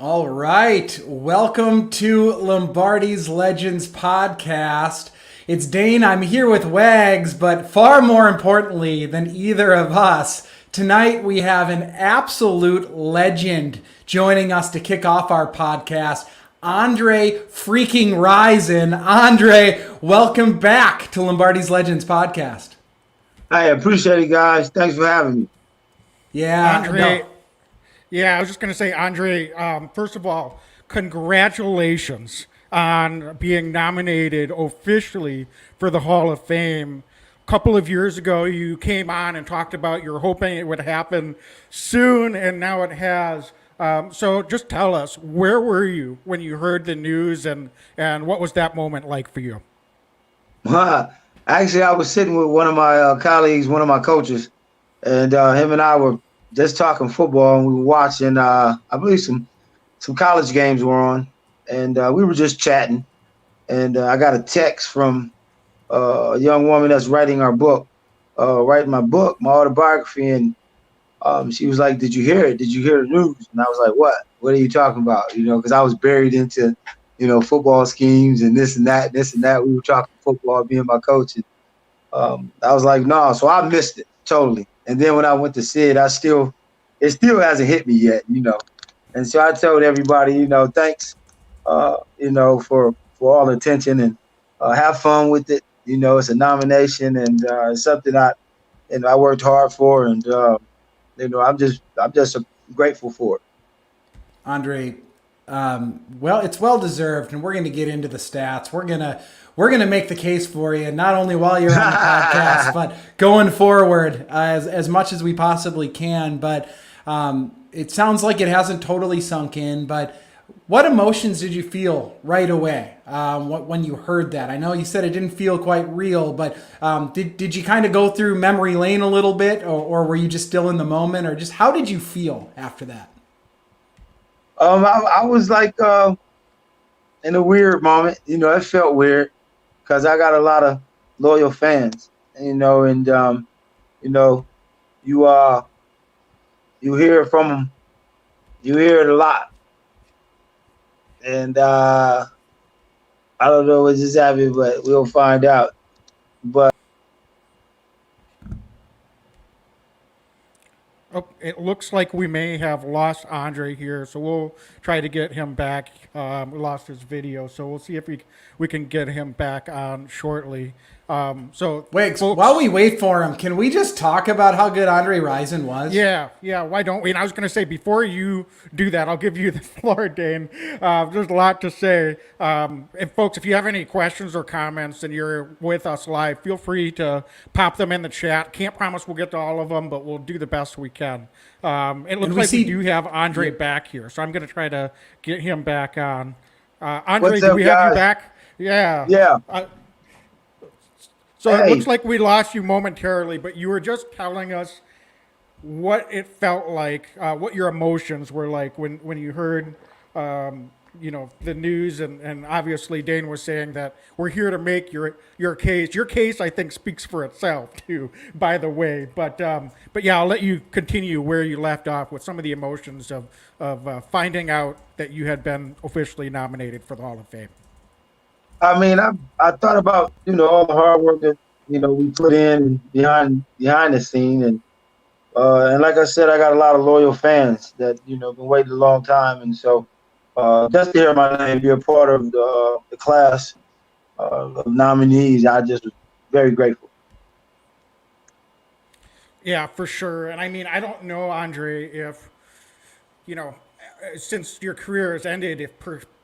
All right. Welcome to Lombardi's Legends podcast. It's Dane. I'm here with Wags, but far more importantly than either of us, tonight we have an absolute legend joining us to kick off our podcast, Andre freaking Rison. Andre, welcome back to Lombardi's Legends podcast. I appreciate it, guys. Thanks for having me. Yeah. Andre, No. yeah, I was just going to say, Andre, first of all, congratulations on being nominated officially for the Hall of Fame. A couple of years ago, you came on and talked about you're hoping it would happen soon, and now it has. So just tell us, where were you when you heard the news, and what was that moment like for you? Actually, I was sitting with one of my colleagues, one of my coaches, and him and I were just talking football, and we were watching. I believe some college games were on, and we were just chatting. And I got a text from a young woman that's writing my book, my autobiography, and she was like, "Did you hear it? Did you hear the news?" And I was like, "What? What are you talking about?" Because I was buried into, football schemes and this and that, this and that. We were talking football, being my coach. And, I was like, "No." So I missed it totally. And then when I went to see it, it still hasn't hit me yet. And so I told everybody, thanks, for all the attention, and have fun with it. It's a nomination, and it's something I worked hard for, and I'm just grateful for it. Andre, well, it's well deserved, and we're going to get into the stats. We're gonna make the case for you, not only while you're on the podcast, but going forward as much as we possibly can. But it sounds like it hasn't totally sunk in. But what emotions did you feel right away when you heard that? I know you said it didn't feel quite real, but did you kind of go through memory lane a little bit, or were you just still in the moment, or just how did you feel after that? I was like in a weird moment. It felt weird because I got a lot of loyal fans. And you hear from them, you hear it a lot, and I don't know what just happened, but we'll find out. But Oh, it looks like we may have lost Andre here, so we'll try to get him back. We lost his video, so we'll see if we can get him back on shortly. So Wait, folks, while we wait for him, can we just talk about how good Andre Rison was? yeah, why don't we? And I was going to say, before you do that, I'll give you the floor, Dane. There's a lot to say. And folks, if you have any questions or comments and you're with us live, feel free to pop them in the chat. Can't promise we'll get to all of them, but we'll do the best we can. It looks like we do have Andre back here, so I'm going to try to get him back on. Andre, what's do up, we have you guys? back? Yeah. Yeah. So Hey. it looks like we lost you momentarily, but you were just telling us what it felt like, what your emotions were like when you heard, the news, and obviously Dane was saying that we're here to make your case. Your case, I think, speaks for itself too, by the way. But yeah, I'll let you continue where you left off with some of the emotions of finding out that you had been officially nominated for the Hall of Fame. I mean, I thought about all the hard work that we put in behind the scene, and like I said, I got a lot of loyal fans that been waiting a long time, and so just to hear my name be a part of the class of nominees, I just was very grateful. Yeah, for sure. And I mean, I don't know, Andre, if since your career has ended, if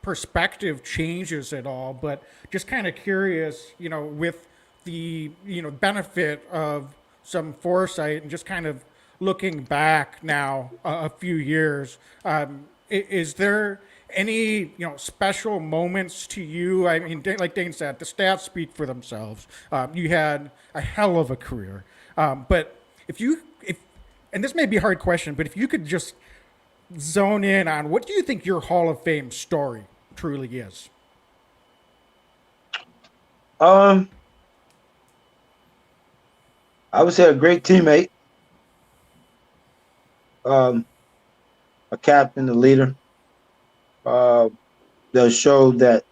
perspective changes at all, but just kind of curious, with the, benefit of some foresight and just kind of looking back now a few years, is there any, special moments to you? I mean, like Dane said, the stats speak for themselves. You had a hell of a career. But and this may be a hard question, but if you could just zone in on what do you think your Hall of Fame story truly is? I would say a great teammate, a captain, a leader, uh, that showed that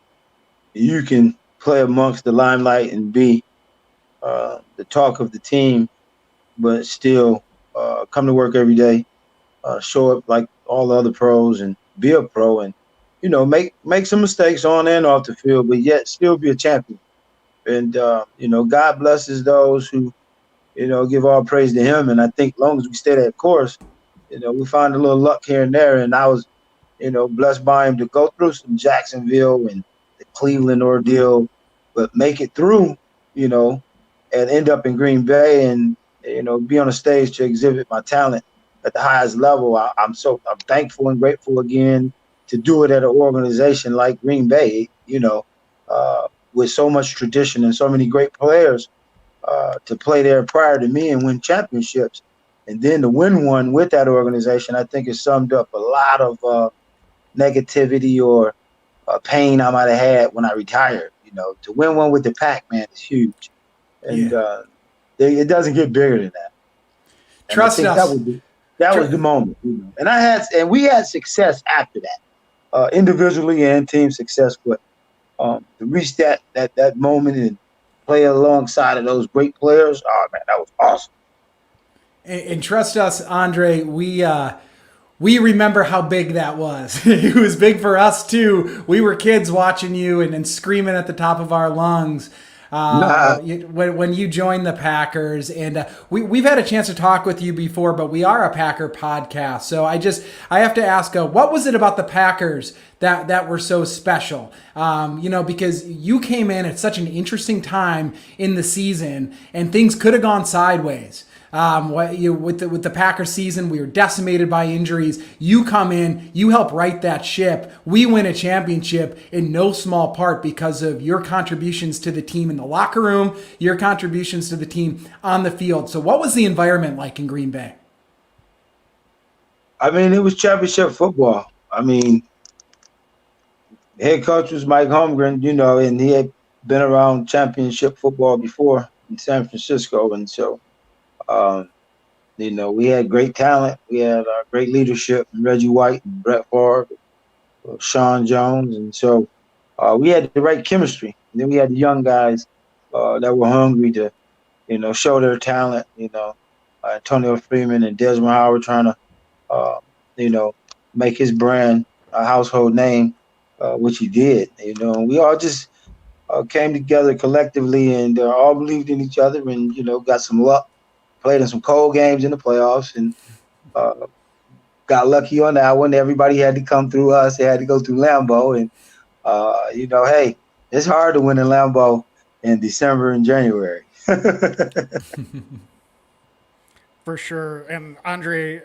you can play amongst the limelight and be the talk of the team, but still come to work every day, show up like all the other pros, and be a pro, and make some mistakes on and off the field, but yet still be a champion. And God blesses those who give all praise to Him. And I think as long as we stay that course, we find a little luck here and there. And I was blessed by Him to go through some Jacksonville and the Cleveland ordeal, but make it through, and end up in Green Bay and, be on a stage to exhibit my talent at the highest level. I'm thankful and grateful again to do it at an organization like Green Bay, with so much tradition and so many great players to play there prior to me and win championships. And then to win one with that organization, I think it summed up a lot of negativity or pain I might have had when I retired. To win one with the pack, man, is huge. And it doesn't get bigger than that. And Trust us. That was the moment. And we had success after that, individually and team success. But to reach that moment and play alongside of those great players, oh man, that was awesome. And trust us, Andre, we remember how big that was. It was big for us too. We were kids watching you and screaming at the top of our lungs when you joined the Packers. And we've had a chance to talk with you before, but we are a Packer podcast. So I have to ask, what was it about the Packers that were so special? Because you came in at such an interesting time in the season and things could have gone sideways. With the Packers season, we were decimated by injuries. You come in, you help right that ship. We win a championship in no small part because of your contributions to the team in the locker room, your contributions to the team on the field. So what was the environment like in Green Bay? I mean, it was championship football. I mean, the head coach was Mike Holmgren, and he had been around championship football before in San Francisco. And so, we had great talent. We had great leadership, Reggie White and Brett Favre, Sean Jones. And so we had the right chemistry. And then we had the young guys that were hungry to, show their talent, Antonio Freeman and Desmond Howard trying to, make his brand a household name, which he did, and we all just came together collectively and all believed in each other and, got some luck, played in some cold games in the playoffs and got lucky on that one. Everybody had to come through us. They had to go through Lambeau. And, hey, it's hard to win in Lambeau in December and January. For sure. And Andre,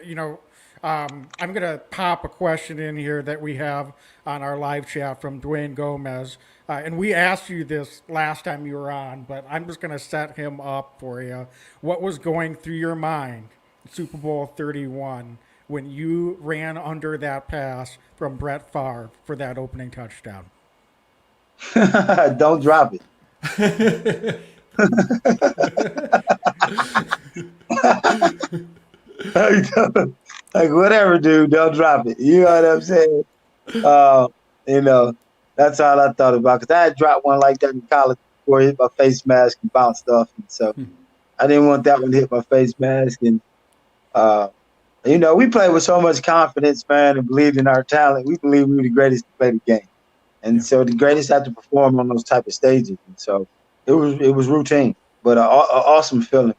I'm going to pop a question in here that we have on our live chat from Dwayne Gomez. And we asked you this last time you were on, but I'm just going to set him up for you. What was going through your mind, Super Bowl 31, when you ran under that pass from Brett Favre for that opening touchdown? Don't drop it. Like, whatever, dude, don't drop it. You know what I'm saying? That's all I thought about, because I had dropped one like that in college before it hit my face mask and bounced off. And so I didn't want that one to hit my face mask. And, we played with so much confidence, man, and believed in our talent. We believed we were the greatest to play the game. And so the greatest had to perform on those type of stages. And so it was routine, but an awesome feeling,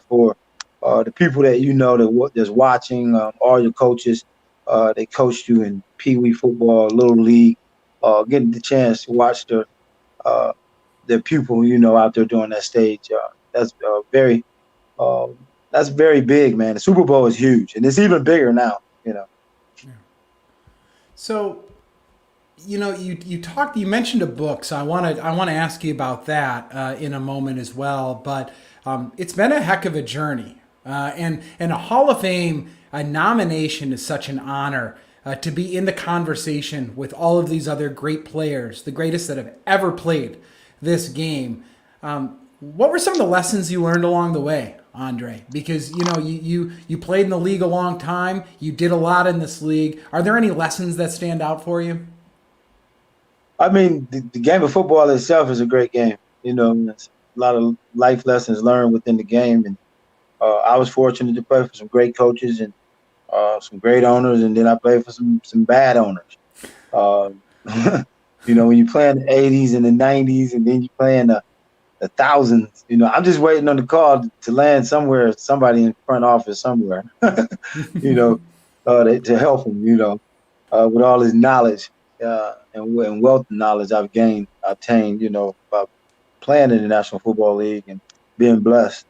for the people that that's watching, all your coaches. They coached you in Pee Wee football, Little League, getting the chance to watch their pupil, out there doing that stage. That's very big, man. The Super Bowl is huge, and it's even bigger now. Yeah. So, you mentioned a book, so I want to ask you about that in a moment as well. But it's been a heck of a journey, and a Hall of Fame nomination is such an honor. To be in the conversation with all of these other great players, the greatest that have ever played this game. What were some of the lessons you learned along the way, Andre? Because, you played in the league a long time. You did a lot in this league. Are there any lessons that stand out for you? I mean, the game of football itself is a great game. There's a lot of life lessons learned within the game, and I was fortunate to play for some great coaches and some great owners, and then I played for some bad owners. Uh, when you play in the '80s and the '90s, and then you play in the thousands. I'm just waiting on the call to land somewhere, somebody in front office somewhere. To help him. With all his knowledge and wealth of knowledge I've obtained, by playing in the National Football League and being blessed,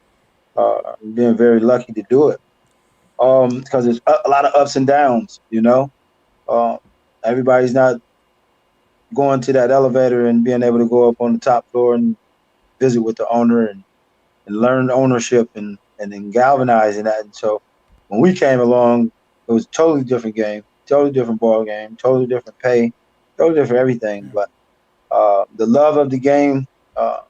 being very lucky to do it. Because there's a lot of ups and downs, everybody's not going to that elevator and being able to go up on the top floor and visit with the owner and learn ownership and then galvanizing that. And so when we came along, it was a totally different game, totally different ball game, totally different pay, totally different everything. But the love of the game, as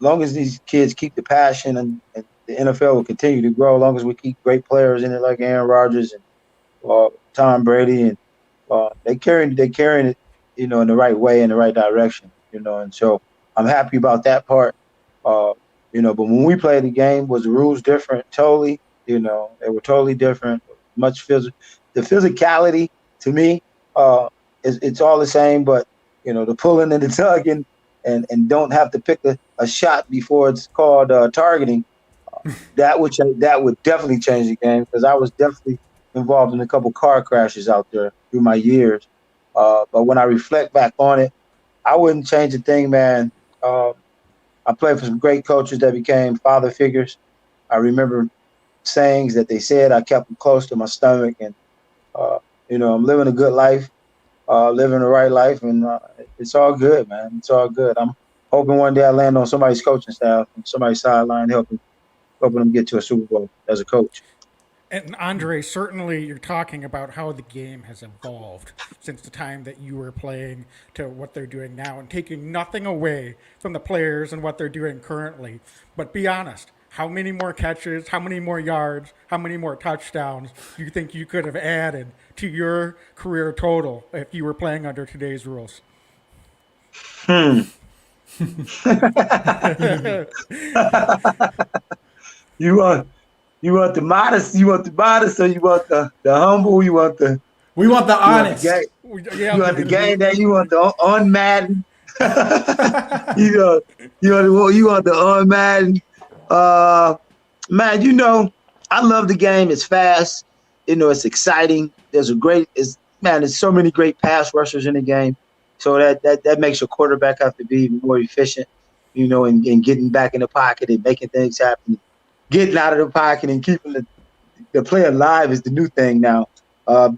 long as these kids keep the passion and the NFL will continue to grow, as long as we keep great players in it like Aaron Rodgers and Tom Brady, and they're carrying it, in the right way, in the right direction, and so I'm happy about that part. But when we played the game, was the rules different? Totally, they were totally different. The physicality to me, it's all the same, but the pulling and the tugging and don't have to pick a shot before it's called targeting. That would definitely change the game, because I was definitely involved in a couple car crashes out there through my years. But when I reflect back on it, I wouldn't change a thing, man. I played for some great coaches that became father figures. I remember sayings that they said. I kept them close to my stomach, and I'm living a good life, living the right life, and it's all good, man. It's all good. I'm hoping one day I land on somebody's coaching staff and somebody's sideline helping them get to a Super Bowl as a coach. And Andre, certainly you're talking about how the game has evolved since the time that you were playing to what they're doing now, and taking nothing away from the players and what they're doing currently. But be honest, how many more catches, how many more yards, how many more touchdowns do you think you could have added to your career total if you were playing under today's rules? You want the modest, or you want the humble, you want the We want the honest. You want the game that you want the unmaddened. you want the unmaddened. Man, I love the game. It's fast. It's exciting. There's so many great pass rushers in the game. So that makes your quarterback have to be more efficient, and getting back in the pocket and making things happen. Getting out of the pocket and keeping the play alive is the new thing now.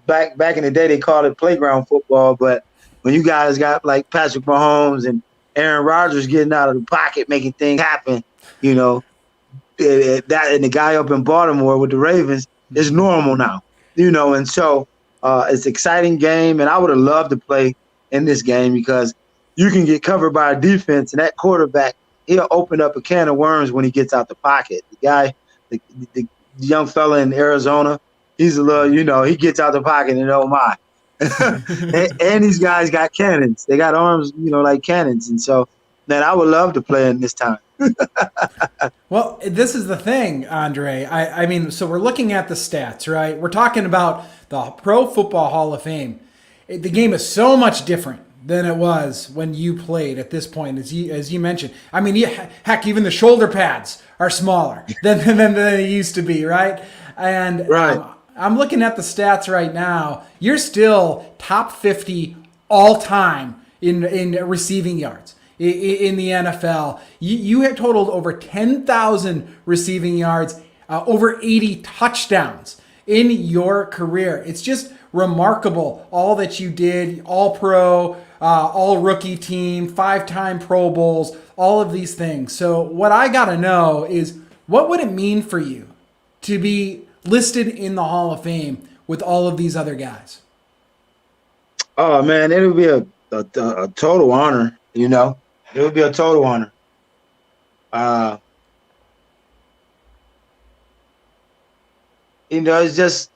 Back in the day, they called it playground football, but when you guys got like Patrick Mahomes and Aaron Rodgers getting out of the pocket, making things happen, that and the guy up in Baltimore with the Ravens is normal now, and so it's an exciting game, and I would have loved to play in this game because you can get covered by a defense, and that quarterback, he'll open up a can of worms when he gets out the pocket. The guy, the young fella in Arizona, he's a little, he gets out the pocket and oh my. and these guys got cannons. They got arms, like cannons. And so, man, I would love to play in this time. Well, this is the thing, Andre. I mean, so we're looking at the stats, right? We're talking about the Pro Football Hall of Fame. The game is so much different than it was when you played at this point, as you mentioned. I mean, heck, even the shoulder pads are smaller than they used to be, right? And right. I'm looking at the stats right now. You're still top 50 all time in receiving yards in the NFL. You had totaled over 10,000 receiving yards, over 80 touchdowns in your career. It's just remarkable all that you did, all pro, all rookie team, 5-time Pro Bowls, all of these things. So what I got to know is, what would it mean for you to be listed in the Hall of Fame with all of these other guys? Oh, man, it would be a total honor, It would be a total honor. It's just,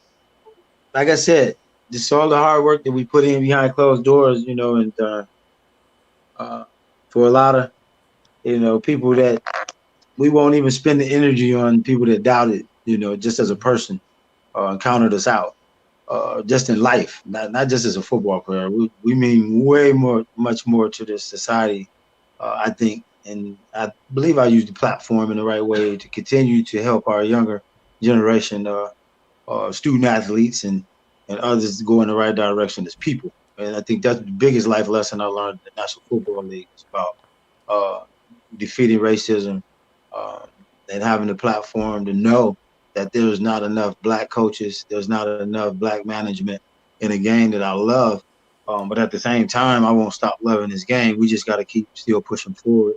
like I said, just all the hard work that we put in behind closed doors, and for a lot of people that we won't even spend the energy on people that doubted, just as a person, counted us out, just in life, not just as a football player. We mean much more to this society, I think, and I believe I use the platform in the right way to continue to help our younger generation, student athletes and others to go in the right direction as people. And I think that's the biggest life lesson I learned in the National Football League is about defeating racism, um, and having the platform to know that there's not enough black coaches, there's not enough black management in a game that I love. But at the same time, I won't stop loving this game. We just got to keep still pushing forward,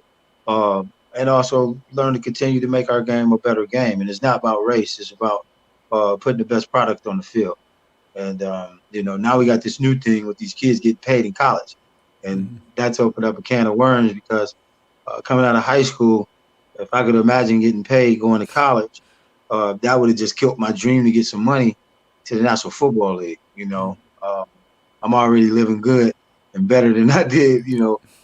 and also learn to continue to make our game a better game. And it's not about race; it's about putting the best product on the field. And now we got this new thing with these kids getting paid in college, and that's opened up a can of worms because coming out of high school, if I could imagine getting paid going to college, that would have just killed my dream to get some money to the National Football League. I'm already living good and better than I did,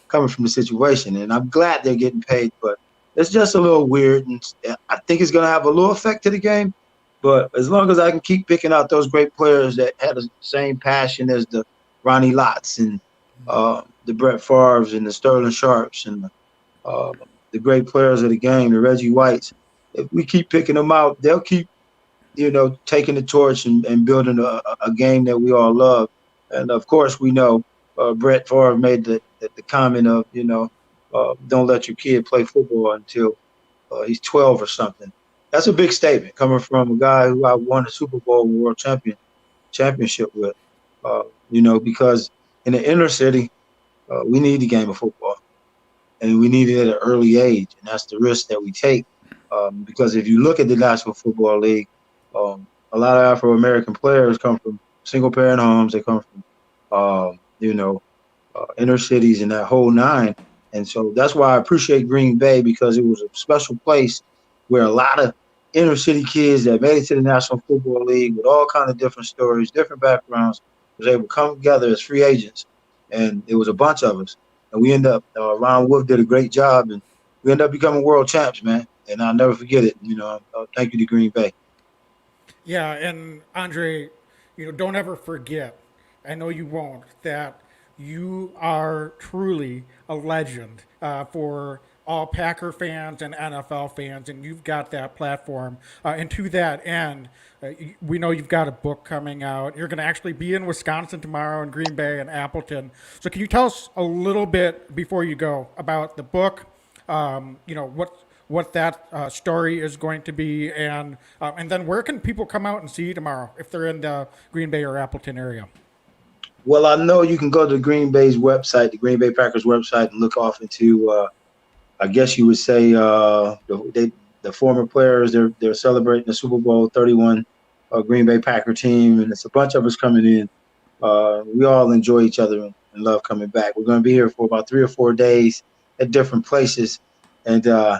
coming from the situation. And I'm glad they're getting paid, but it's just a little weird. And I think it's going to have a little effect to the game. But as long as I can keep picking out those great players that had the same passion as the Ronnie Lotts and the Brett Favres and the Sterling Sharps and the great players of the game, the Reggie Whites, if we keep picking them out, they'll keep, taking the torch and building a game that we all love. And of course, we know Brett Favre made the comment of, don't let your kid play football until he's 12 or something. That's a big statement coming from a guy who I won the Super Bowl and World Championship with, because in the inner city, we need the game of football. And we need it at an early age. And that's the risk that we take. Because if you look at the National Football League, a lot of Afro-American players come from single-parent homes. They come from, inner cities and that whole nine. And so that's why I appreciate Green Bay, because it was a special place where a lot of inner city kids that made it to the National Football League with all kinds of different stories, different backgrounds, was able to come together as free agents. And it was a bunch of us. And we end up, Ron Wolf did a great job, and we end up becoming world champs, man. And I'll never forget it. Thank you to Green Bay. Yeah, and Andre, don't ever forget, I know you won't, that you are truly a legend for all Packer fans and NFL fans, and you've got that platform. And to that end, we know you've got a book coming out. You're going to actually be in Wisconsin tomorrow, in Green Bay and Appleton. So can you tell us a little bit before you go about the book? What that story is going to be, and then where can people come out and see you tomorrow if they're in the Green Bay or Appleton area? Well, I know you can go to Green Bay's website, the Green Bay Packers website, and look off into, I guess you would say, the former players. They're celebrating the Super Bowl 31 Green Bay Packer team, and it's a bunch of us coming in. We all enjoy each other and love coming back. We're going to be here for about 3 or 4 days at different places, and we're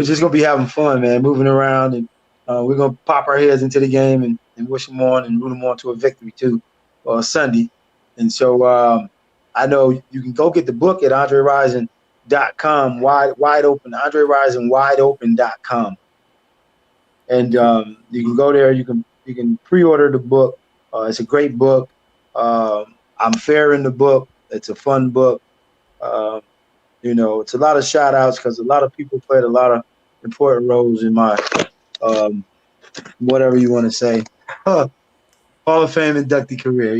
just going to be having fun, man, moving around, and we're going to pop our heads into the game and wish them on and root them on to a victory too Sunday. And so I know you can go get the book at AndreRison.com, wide open, AndreRisonWideOpen.com. And you can go there. You can pre-order the book. It's a great book. I'm fair in the book. It's a fun book. It's a lot of shout outs because a lot of people played a lot of important roles in my whatever you want to say, Hall of Fame inductee career.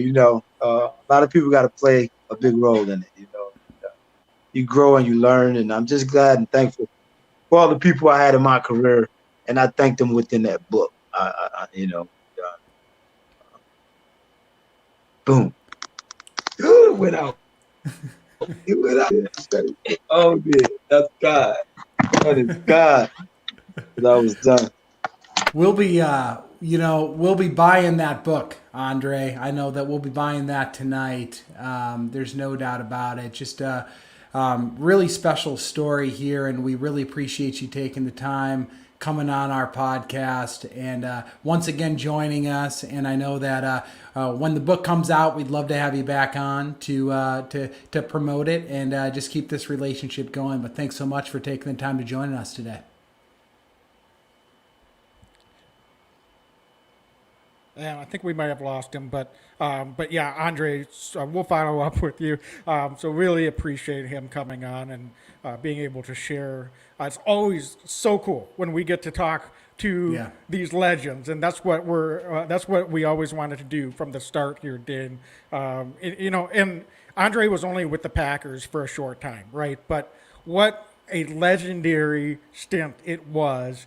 A lot of people got to play a big role in it. You grow and you learn, and I'm just glad and thankful for all the people I had in my career, and I thank them within that book. Boom. It went out. It went out. Oh, yeah. That's God. That is God. That was done. We'll be buying that book, Andre. I know that we'll be buying that tonight. There's no doubt about it. Just really special story here, and we really appreciate you taking the time coming on our podcast and once again joining us. And I know that when the book comes out, we'd love to have you back on to promote it and just keep this relationship going. But thanks so much for taking the time to join us today. And I think we might have lost him, but yeah, Andre, we'll follow up with you. So really appreciate him coming on and being able to share. It's always so cool when we get to talk to these legends, and that's what we always wanted to do from the start here, Dane. And Andre was only with the Packers for a short time, right? But what a legendary stint it was.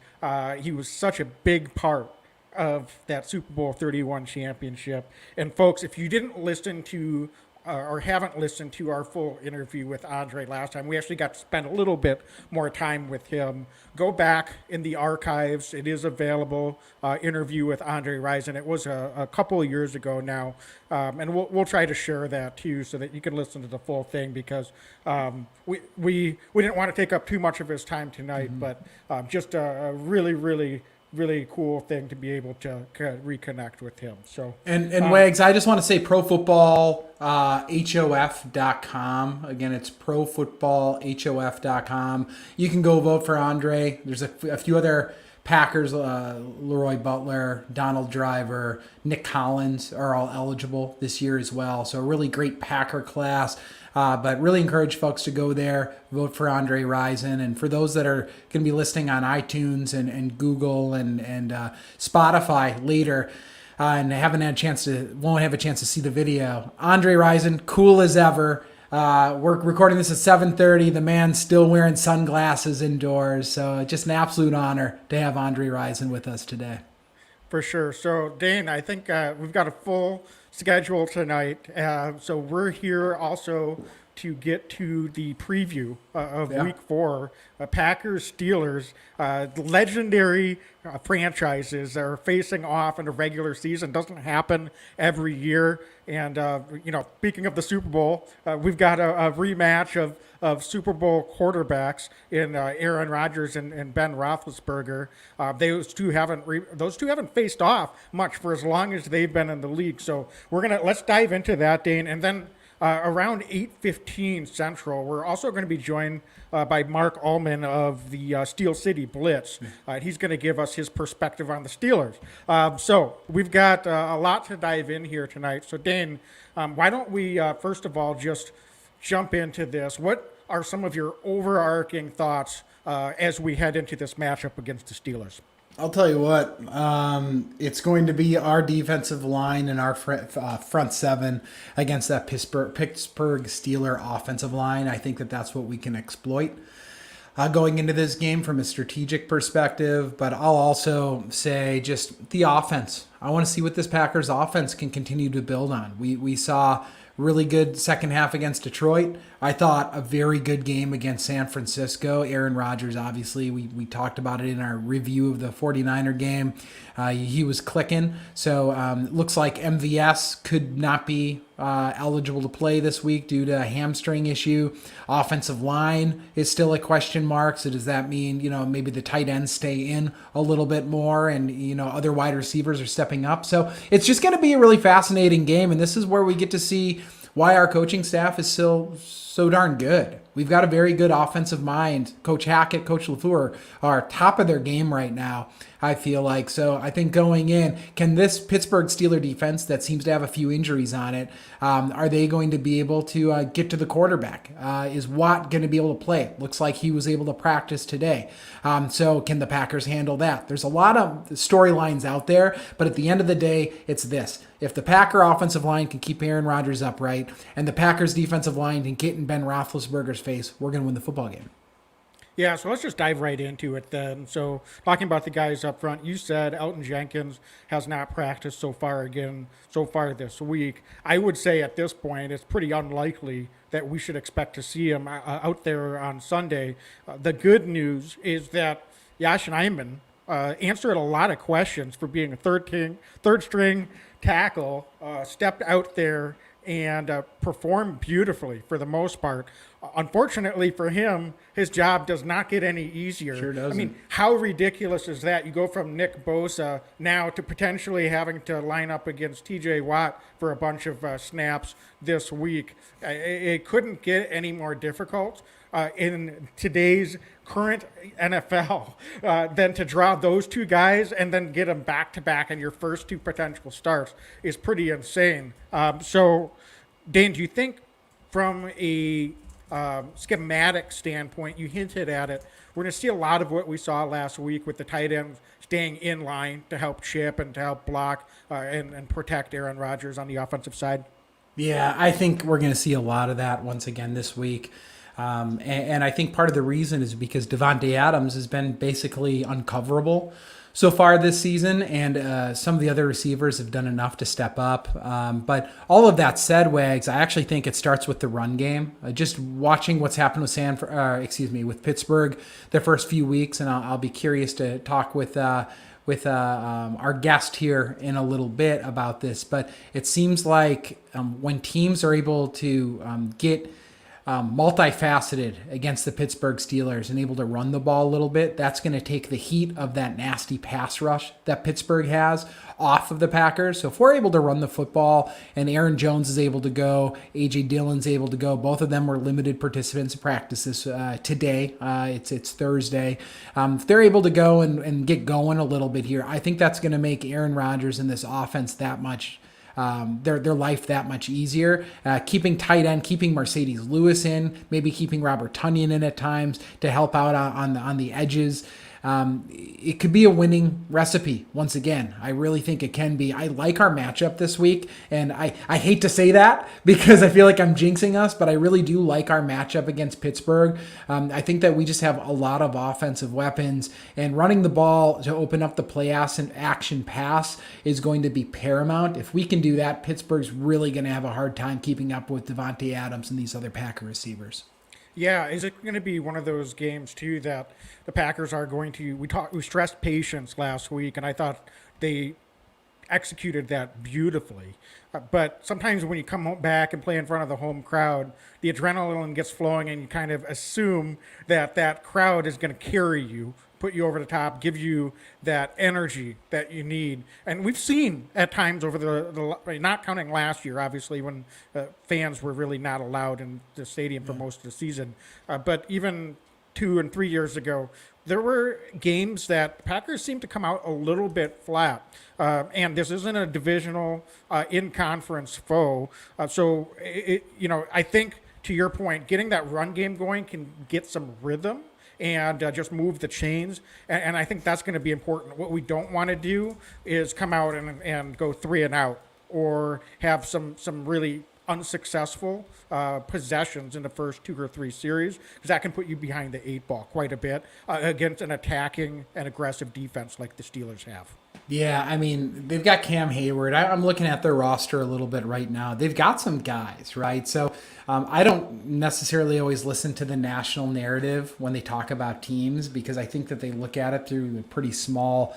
He was such a big part of that Super Bowl 31 championship. And folks, if you didn't listen to or haven't listened to our full interview with Andre last time, we actually got to spend a little bit more time with him. Go back in the archives. It is available, interview with Andre Rison. It was a couple of years ago now. And we'll try to share that too so that you can listen to the full thing because we didn't want to take up too much of his time tonight, but just a really cool thing to be able to reconnect with him. So and Wags, I just want to say profootballhof.com. Again, it's profootballhof.com. You can go vote for Andre. There's a few other Packers, Leroy Butler, Donald Driver, Nick Collins are all eligible this year as well. So a really great Packer class. But really encourage folks to go there, vote for Andre Rison. And for those that are going to be listening on iTunes and Google and Spotify later and won't have a chance to see the video, Andre Rison, cool as ever. We're recording this at 7:30. The man's still wearing sunglasses indoors. So just an absolute honor to have Andre Rison with us today. For sure. So, Dane, I think we've got a full schedule tonight. So we're here also to get to the preview of Week 4. Packers, Steelers, legendary franchises are facing off in the regular season. Doesn't happen every year. And, speaking of the Super Bowl, we've got a rematch of Super Bowl quarterbacks in Aaron Rodgers and Ben Roethlisberger. Those two haven't faced off much for as long as they've been in the league. So let's dive into that, Dane. And then around 8:15 Central, we're also going to be joined by Marc of the Steel City Blitz. He's going to give us his perspective on the Steelers. So we've got a lot to dive in here tonight. So Dane, why don't we first of all just jump into this? What are some of your overarching thoughts as we head into this matchup against the Steelers? I'll tell you what, it's going to be our defensive line and our front seven against that Pittsburgh Steeler offensive line. I think that's what we can exploit going into this game from a strategic perspective. But I'll also say just the offense. I want to see what this Packers offense can continue to build on. We saw really good second half against Detroit. I thought a very good game against San Francisco. Aaron Rodgers, obviously, we talked about it in our review of the 49er game. He was clicking. So looks like MVS could not be eligible to play this week due to a hamstring issue. Offensive line is still a question mark. So does that mean, maybe the tight ends stay in a little bit more and, other wide receivers are stepping up? So it's just going to be a really fascinating game. And this is where we get to see why our coaching staff is still so darn good. We've got a very good offensive mind. Coach Hackett, Coach LaFleur are top of their game right now, I feel like. So I think going in, can this Pittsburgh Steeler defense that seems to have a few injuries on it, are they going to be able to get to the quarterback? Is Watt going to be able to play? Looks like he was able to practice today. So can the Packers handle that? There's a lot of storylines out there, but at the end of the day, it's this. If the Packer offensive line can keep Aaron Rodgers upright and the Packers defensive line can get in Ben Roethlisberger's face, we're going to win the football game. Yeah, so let's just dive right into it then. So talking about the guys up front, you said Elton Jenkins has not practiced so far this week. I would say at this point it's pretty unlikely that we should expect to see him out there on Sunday. The good news is that Yosh Nijman answered a lot of questions for being a third string tackle, stepped out there and performed beautifully for the most part. Unfortunately for him, his job does not get any easier. Sure doesn't. I mean, how ridiculous is that? You go from Nick Bosa now to potentially having to line up against T.J. Watt for a bunch of snaps this week. It couldn't get any more difficult in today's current NFL than to draw those two guys and then get them back to back in your first two potential starts is pretty insane. So, Dane, do you think from a schematic standpoint, you hinted at it, we're going to see a lot of what we saw last week with the tight ends staying in line to help chip and to help block and protect Aaron Rodgers on the offensive side? Yeah, I think we're going to see a lot of that once again this week. And I think part of the reason is because Davante Adams has been basically uncoverable so far this season, and some of the other receivers have done enough to step up. But all of that said, Wags, I actually think it starts with the run game. Just watching what's happened with Pittsburgh the first few weeks, and I'll be curious to talk with our guest here in a little bit about this. But it seems like when teams are able to get multifaceted against the Pittsburgh Steelers and able to run the ball a little bit, that's going to take the heat of that nasty pass rush that Pittsburgh has off of the Packers. So if we're able to run the football and Aaron Jones is able to go, A.J. Dillon's able to go, both of them were limited participants in practices today. It's Thursday. If they're able to go and get going a little bit here, I think that's going to make Aaron Rodgers and this offense that much their life that much easier. Keeping tight end, keeping Mercedes Lewis in, maybe keeping Robert Tonyan in at times to help out on the edges. It could be a winning recipe once again. I really think it can be. I like our matchup this week, and I hate to say that because I feel like I'm jinxing us, but I really do like our matchup against Pittsburgh. I think that we just have a lot of offensive weapons, and running the ball to open up the play action pass is going to be paramount. If we can do that, Pittsburgh's really going to have a hard time keeping up with Davante Adams and these other Packer receivers. Yeah, is it going to be one of those games too that the Packers are going to? We stressed patience last week, and I thought they executed that beautifully. But sometimes when you come back and play in front of the home crowd, the adrenaline gets flowing, and you kind of assume that that crowd is going to carry you, put you over the top, give you that energy that you need. And we've seen at times over the not counting last year, obviously, when fans were really not allowed in the stadium for most of the season. But even 2 and 3 years ago, there were games that Packers seemed to come out a little bit flat. And this isn't a divisional in-conference foe. So, I think, to your point, getting that run game going can get some rhythm and just move the chains. And I think that's going to be important. What we don't want to do is come out and go 3 and out or have some really unsuccessful possessions in the first 2 or 3 series, because that can put you behind the 8 ball quite a bit against an attacking and aggressive defense like the Steelers have. Yeah, I mean, they've got Cam Hayward. I'm looking at their roster a little bit right now. They've got some guys, right? So I don't necessarily always listen to the national narrative when they talk about teams, because I think that they look at it through a pretty small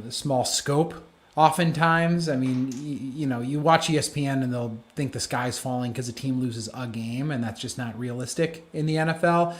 scope. Oftentimes, I mean, you watch ESPN and they'll think the sky's falling because a team loses a game, and that's just not realistic in the NFL.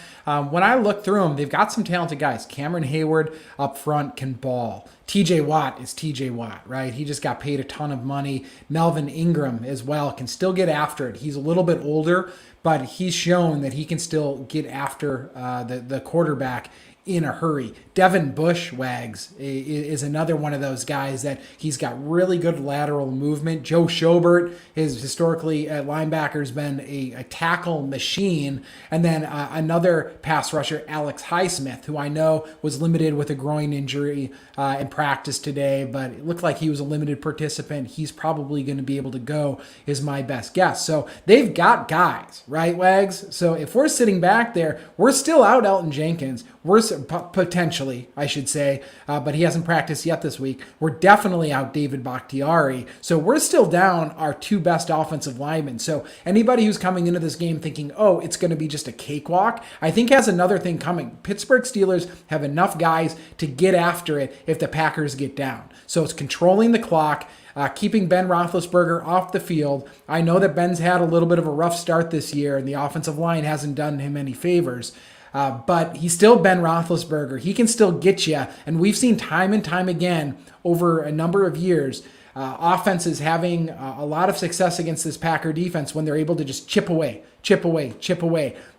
When I look through them, they've got some talented guys. Cameron Hayward up front can ball. TJ Watt is TJ Watt, right? He just got paid a ton of money. Melvin Ingram as well can still get after it. He's a little bit older, but he's shown that he can still get after the quarterback in a hurry. Devin Bush, Wags, is another one of those guys that he's got really good lateral movement. Joe Schobert is historically at linebacker has been a tackle machine. And then another pass rusher, Alex Highsmith, who I know was limited with a groin injury in practice today, but it looked like he was a limited participant. He's probably going to be able to go, is my best guess. So they've got guys, right, Wags? So if we're sitting back there, we're still out Elton Jenkins. We're potentially, I should say, but he hasn't practiced yet this week. We're definitely out David Bakhtiari. So we're still down our 2 best offensive linemen. So anybody who's coming into this game thinking, oh, it's going to be just a cakewalk, I think has another thing coming. Pittsburgh Steelers have enough guys to get after it if the Packers get down. So it's controlling the clock, keeping Ben Roethlisberger off the field. I know that Ben's had a little bit of a rough start this year, and the offensive line hasn't done him any favors. But he's still Ben Roethlisberger. He can still get you. And we've seen time and time again over a number of years, offenses having a lot of success against this Packer defense when they're able to just chip away.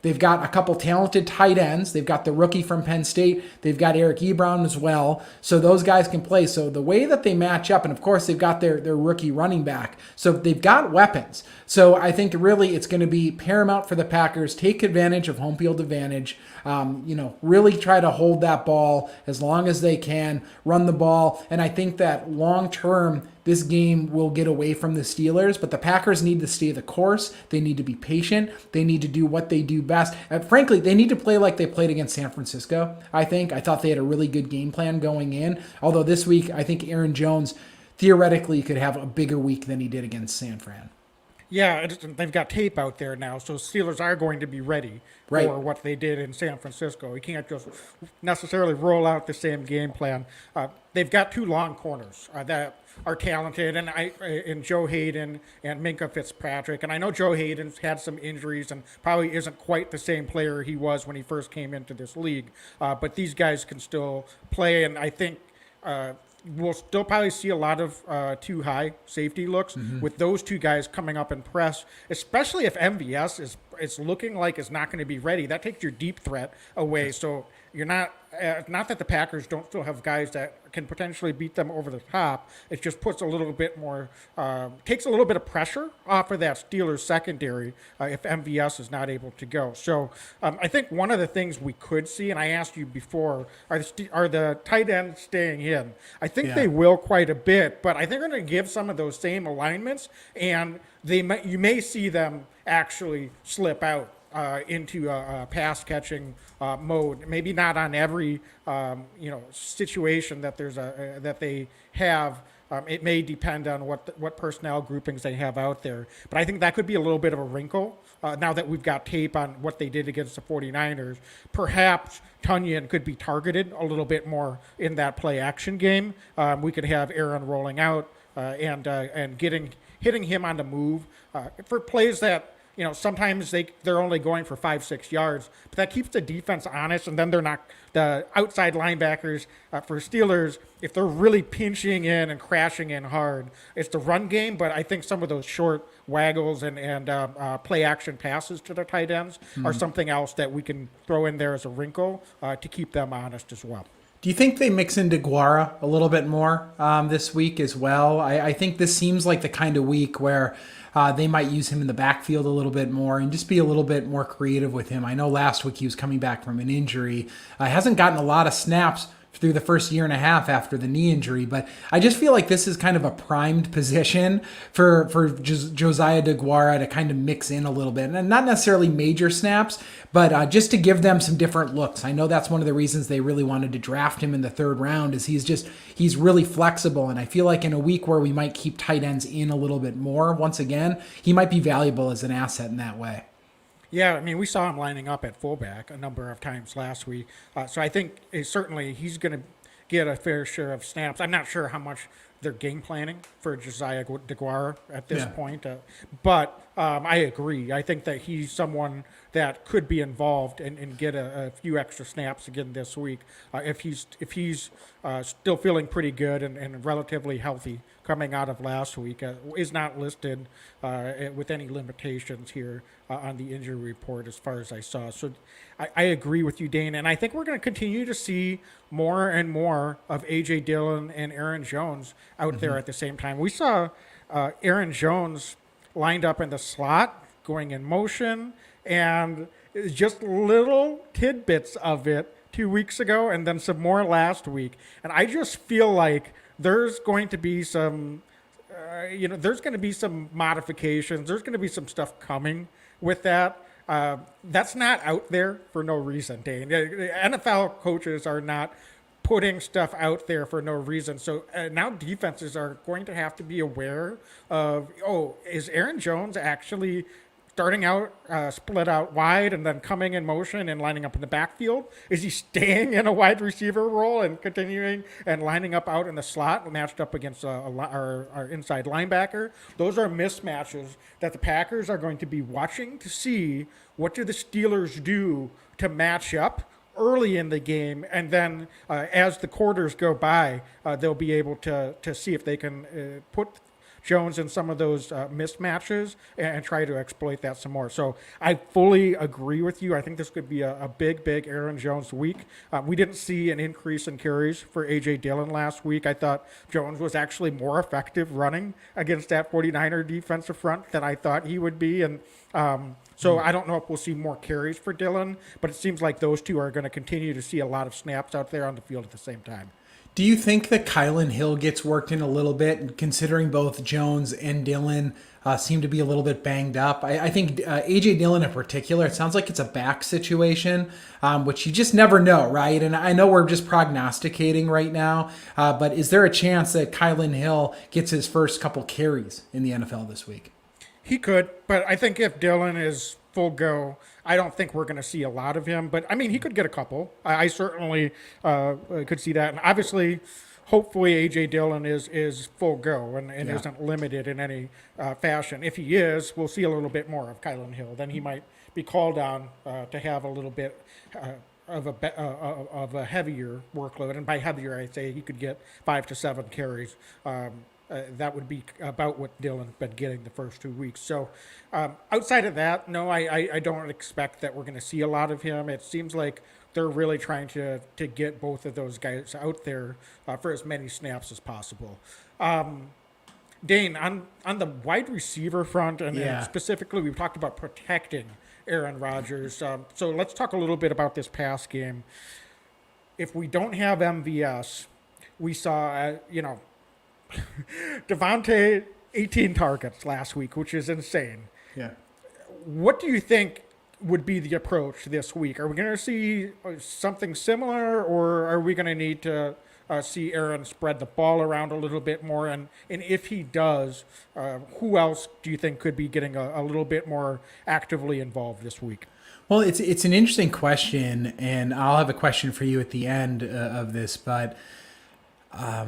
They've got a couple talented tight ends. They've got the rookie from Penn State. They've got Eric Ebron as well. So those guys can play. So the way that they match up, and of course they've got their rookie running back. So they've got weapons. So I think really it's going to be paramount for the Packers. Take advantage of home field advantage. Really try to hold that ball as long as they can, run the ball. And I think that long term, this game will get away from the Steelers, but the Packers need to stay the course. They need to be patient. They need to do what they do best. Frankly, they need to play like they played against San Francisco, I think. I thought they had a really good game plan going in. Although this week, I think Aaron Jones theoretically could have a bigger week than he did against San Fran. Yeah, they've got tape out there now, so Steelers are going to be ready for what they did in San Francisco. You can't just necessarily roll out the same game plan. They've got 2 long corners that are talented, and Joe Hayden and Minkah Fitzpatrick. And I know Joe Hayden's had some injuries and probably isn't quite the same player he was when he first came into this league. But these guys can still play, and I think we'll still probably see a lot of too high safety looks with those 2 guys coming up and press, especially if MVS is looking like it's not going to be ready. That takes your deep threat away. So you're not that the Packers don't still have guys that can potentially beat them over the top. It just puts a little bit more, takes a little bit of pressure off of that Steelers secondary if MVS is not able to go. So I think one of the things we could see, and I asked you before, are the tight ends staying in? I think they will quite a bit, but I think they're going to give some of those same alignments, and you may see them actually slip out into a pass catching mode. Maybe not on every situation that that they have. It may depend on what personnel groupings they have out there. But I think that could be a little bit of a wrinkle now that we've got tape on what they did against the 49ers. Perhaps Tunyon could be targeted a little bit more in that play action game. We could have Aaron rolling out and hitting him on the move for plays that, sometimes they're only going for 5-6 yards, but that keeps the defense honest. And then they're not the outside linebackers for Steelers. If they're really pinching in and crashing in hard, it's the run game. But I think some of those short waggles and play action passes to their tight ends are something else that we can throw in there as a wrinkle to keep them honest as well. Do you think they mix in DeGuara a little bit more this week as well? I think this seems like the kind of week where they might use him in the backfield a little bit more and just be a little bit more creative with him. I know last week he was coming back from an injury. Hasn't gotten a lot of snaps through the first year and a half after the knee injury, but I just feel like this is kind of a primed position for Josiah DeGuara to kind of mix in a little bit, and not necessarily major snaps, but just to give them some different looks. I know that's one of the reasons they really wanted to draft him in the 3rd round, is he's really flexible, and I feel like in a week where we might keep tight ends in a little bit more, once again, he might be valuable as an asset in that way. Yeah, I mean, we saw him lining up at fullback a number of times last week. So I think certainly he's going to get a fair share of snaps. I'm not sure how much they're game planning for Josiah DeGuara at this point. But I agree. I think that he's someone that could be involved and get a few extra snaps again this week if he's still feeling pretty good and relatively healthy coming out of last week. Is not listed with any limitations here on the injury report as far as I saw. So I agree with you, Dane, and I think we're going to continue to see more and more of A.J. Dillon and Aaron Jones out there at the same time. We saw Aaron Jones lined up in the slot, going in motion, and just little tidbits of it 2 weeks ago and then some more last week. And I just feel like there's going to be some, there's going to be some modifications. There's going to be some stuff coming with that. That's not out there for no reason, Dane. NFL coaches are not putting stuff out there for no reason. So now defenses are going to have to be aware of, is Aaron Jones actually starting out split out wide and then coming in motion and lining up in the backfield? Is he staying in a wide receiver role and continuing and lining up out in the slot matched up against our inside linebacker? Those are mismatches that the Packers are going to be watching to see what do the Steelers do to match up early in the game, and then as the quarters go by, they'll be able to see if they can put Jones in some of those mismatches and try to exploit that some more. So I fully agree with you. I think this could be a big Aaron Jones week. We didn't see an increase in carries for A.J. Dillon last week. I thought Jones was actually more effective running against that 49er defensive front than I thought he would be. And so I don't know if we'll see more carries for Dillon, but it seems like those two are going to continue to see a lot of snaps out there on the field at the same time. Do you think that Kylan Hill gets worked in a little bit, considering both Jones and Dillon seem to be a little bit banged up? I think A.J. Dillon in particular, it sounds like it's a back situation, which you just never know, right? And I know we're just prognosticating right now, but is there a chance that Kylan Hill gets his first couple carries in the NFL this week? He could, but I think if Dillon is full go, I don't think we're going to see a lot of him. But, I mean, he could get a couple. I certainly could see that. And obviously, hopefully, A.J. Dillon is full go and isn't limited in any fashion. If he is, we'll see a little bit more of Kylan Hill. Then he might be called on to have a little bit of a heavier workload. And by heavier, I say he could get 5 to 7 carries. That would be about what Dillon's been getting the first 2 weeks. So outside of that, no, I don't expect that we're going to see a lot of him. It seems like they're really trying to get both of those guys out there for as many snaps as possible. Dane, on the wide receiver front, and specifically we've talked about protecting Aaron Rodgers. So let's talk a little bit about this pass game. If we don't have MVS, we saw, Devontae, 18 targets last week, which is insane. Yeah. What do you think would be the approach this week? Are we going to see something similar, or are we going to need to see Aaron spread the ball around a little bit more? And if he does, who else do you think could be getting a little bit more actively involved this week? Well, it's an interesting question, and I'll have a question for you at the end of this, but I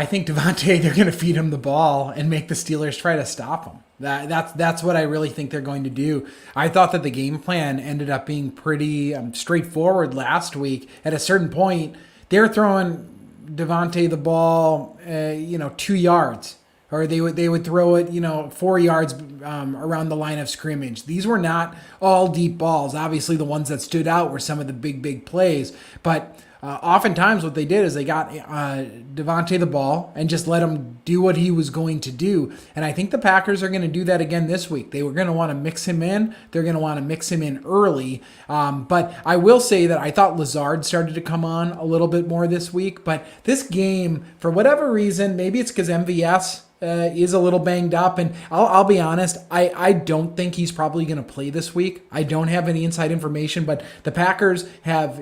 think Devontae, they're going to feed him the ball and make the Steelers try to stop him. That's what I really think they're going to do. I thought that the game plan ended up being pretty straightforward last week. At a certain point, they're throwing Devontae the ball, 2 yards, or they would throw it, 4 yards around the line of scrimmage. These were not all deep balls. Obviously, the ones that stood out were some of the big plays, but oftentimes what they did is they got Devontae the ball and just let him do what he was going to do. And I think the Packers are going to do that again this week. They were going to want to mix him in. They're going to want to mix him in early. But I will say that I thought Lazard started to come on a little bit more this week. But this game, for whatever reason, maybe it's because MVS is a little banged up, and I'll be honest, I don't think he's probably going to play this week. I don't have any inside information, but the Packers have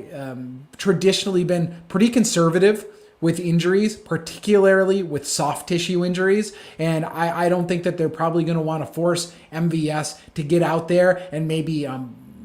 traditionally been pretty conservative with injuries, particularly with soft tissue injuries, and I don't think that they're probably going to want to force MVS to get out there and maybe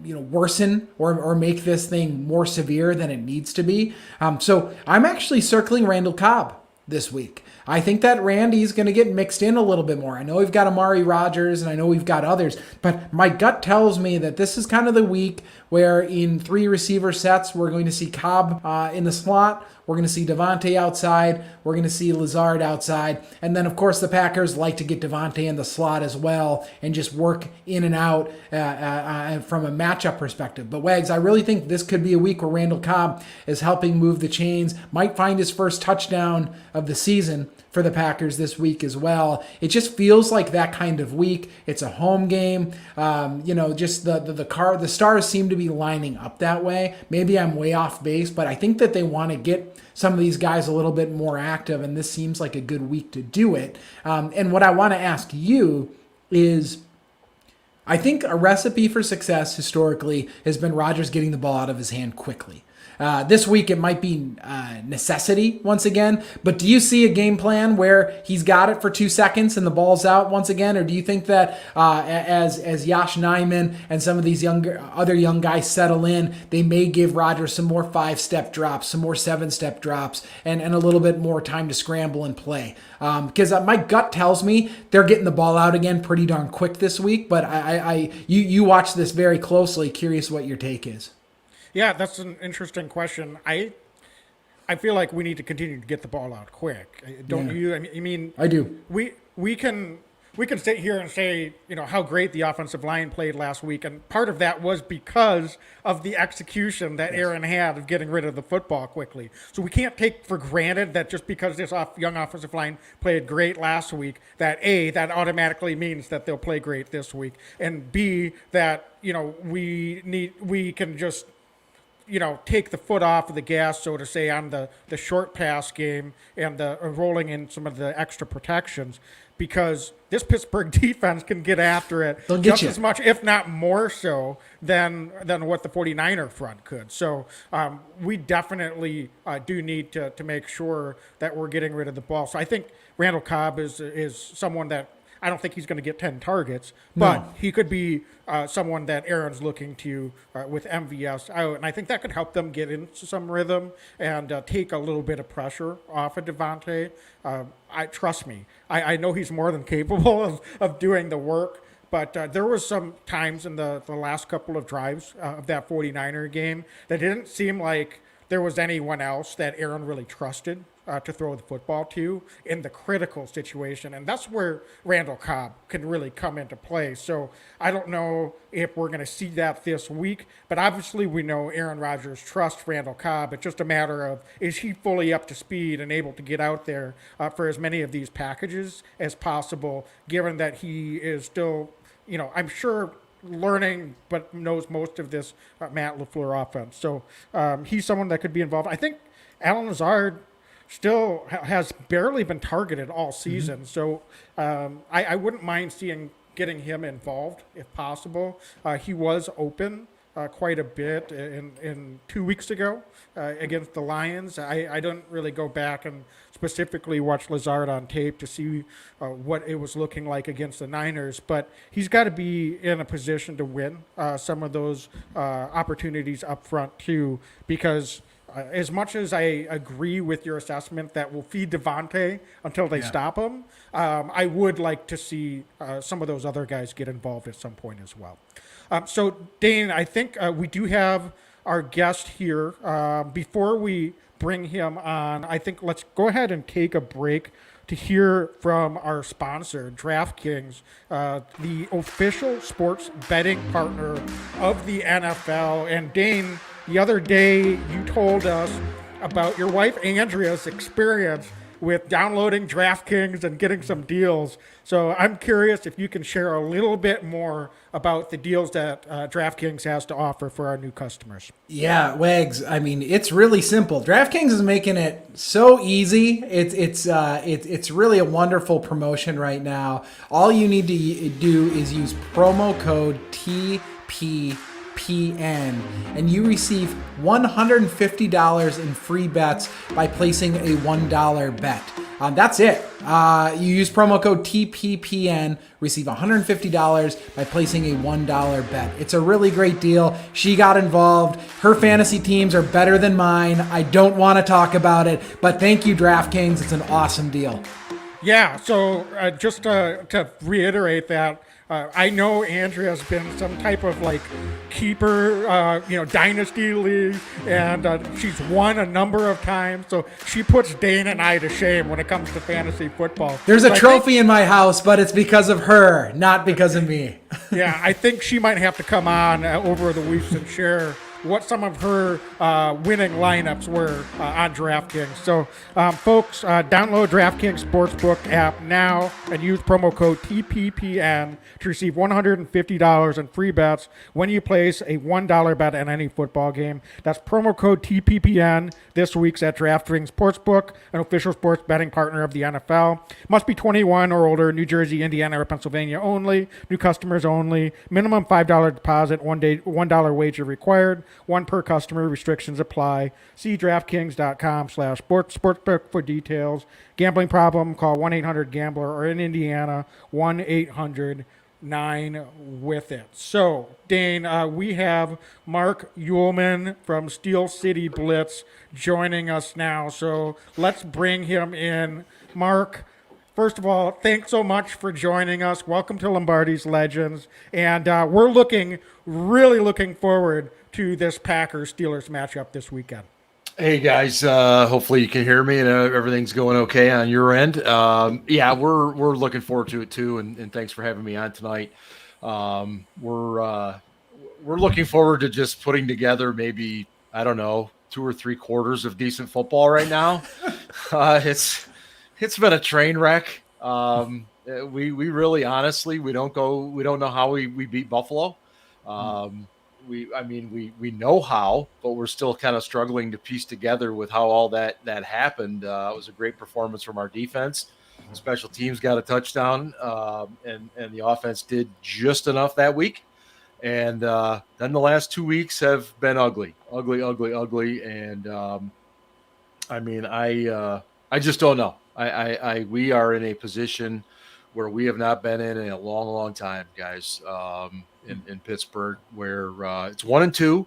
worsen or make this thing more severe than it needs to be. So I'm actually circling Randall Cobb this week. I think that Randy's going to get mixed in a little bit more. I know we've got Amari Rodgers and I know we've got others, but my gut tells me that this is kind of the week where in 3 receiver sets, we're going to see Cobb in the slot. We're going to see Devontae outside. We're going to see Lazard outside. And then, of course, the Packers like to get Devontae in the slot as well and just work in and out from a matchup perspective. But, Wags, I really think this could be a week where Randall Cobb is helping move the chains, might find his first touchdown of the season for the Packers this week as well. It just feels like that kind of week. It's a home game. Just the stars seem to be lining up that way. Maybe I'm way off base, but I think that they want to get some of these guys a little bit more active, and this seems like a good week to do it. And what I want to ask you is, I think a recipe for success historically has been Rodgers getting the ball out of his hand quickly. This week it might be necessity once again, but do you see a game plan where he's got it for 2 seconds and the ball's out once again, or do you think that as Josh Nijman and some of these other young guys settle in, they may give Rodgers some more 5-step drops, some more 7-step drops, and a little bit more time to scramble and play? Because my gut tells me they're getting the ball out again pretty darn quick this week, but you watch this very closely. Curious what your take is. Yeah, that's an interesting question. I feel like we need to continue to get the ball out quick. Don't you? I mean, I do. We can sit here and say, how great the offensive line played last week, and part of that was because of the execution that Aaron had of getting rid of the football quickly. So we can't take for granted that just because this young offensive line played great last week, that A, that automatically means that they'll play great this week, and B, that we can just take the foot off of the gas, so to say, on the short pass game and the rolling in some of the extra protections, because this Pittsburgh defense can get after it just as much, if not more so, than what the 49er front could. So we definitely do need to make sure that we're getting rid of the ball. So I think Randall Cobb is someone that I don't think he's going to get 10 targets, but he could be someone that Aaron's looking to with MVS out. And I think that could help them get into some rhythm and take a little bit of pressure off of Devontae. Trust me, I know he's more than capable of doing the work. But there was some times in the last couple of drives of that 49er game that didn't seem like there was anyone else that Aaron really trusted to throw the football to in the critical situation. And that's where Randall Cobb can really come into play. So I don't know if we're going to see that this week, but obviously we know Aaron Rodgers trusts Randall Cobb. It's just a matter of, is he fully up to speed and able to get out there for as many of these packages as possible, given that he is still, I'm sure, learning, but knows most of this Matt LaFleur offense. So he's someone that could be involved. I think Allen Lazard still has barely been targeted all season. So I wouldn't mind getting him involved if possible. He was open quite a bit in 2 weeks ago against the Lions. I didn't really go back and specifically watch Lazard on tape to see what it was looking like against the Niners, but he's got to be in a position to win some of those opportunities up front too, because as much as I agree with your assessment that we'll feed Devontae until they stop him, I would like to see some of those other guys get involved at some point as well. So, Dane, I think we do have our guest here. Before we bring him on, I think let's go ahead and take a break to hear from our sponsor, DraftKings, the official sports betting partner of the NFL. And Dane, the other day you told us about your wife Andrea's experience with downloading DraftKings and getting some deals. So I'm curious if you can share a little bit more about the deals that DraftKings has to offer for our new customers. Yeah, Wags. I mean, it's really simple. DraftKings is making it so easy. It's really a wonderful promotion right now. All you need to do is use promo code TPPN, and you receive $150 in free bets by placing a $1 bet. That's it. You use promo code TPPN, receive $150 by placing a $1 bet. It's a really great deal. She got involved. Her fantasy teams are better than mine. I don't want to talk about it, but thank you, DraftKings. It's an awesome deal. Yeah, so just to reiterate that, I know Andrea's been some type of keeper, dynasty league, and she's won a number of times. So she puts Dane and I to shame when it comes to fantasy football. There's a trophy in my house, but it's because of her, not because of me. Yeah, I think she might have to come on over the weeks and share what some of her winning lineups were on DraftKings. So, folks, download DraftKings Sportsbook app now and use promo code TPPN to receive $150 in free bets when you place a $1 bet on any football game. That's promo code TPPN this week's at DraftKings Sportsbook, an official sports betting partner of the NFL. Must be 21 or older, New Jersey, Indiana, or Pennsylvania only. New customers only. Minimum $5 deposit, $1 wager required. One per customer. Restrictions apply. See DraftKings.com/sportsbook for details. Gambling problem? Call 1-800-GAMBLER or in Indiana 1-800-9-WITH-IT. So, Dane, we have Marc Uhlmann from Steel City Blitz joining us now. So let's bring him in. Marc, first of all, thanks so much for joining us. Welcome to Lombardi's Legends. And we're really looking forward to this Packers-Steelers matchup this weekend. Hey guys, hopefully you can hear me and everything's going okay on your end. Yeah, we're looking forward to it too, and thanks for having me on tonight. We're looking forward to just putting together maybe, I don't know, 2 or 3 quarters of decent football right now. It's been a train wreck. We really honestly we don't know how we beat Buffalo. We know how, but we're still kind of struggling to piece together with how all that happened. It was a great performance from our defense. Special teams got a touchdown, and the offense did just enough that week. And then the last 2 weeks have been ugly. And I just don't know. We are in a position where we have not been in a long time, guys. In Pittsburgh, where it's 1-2,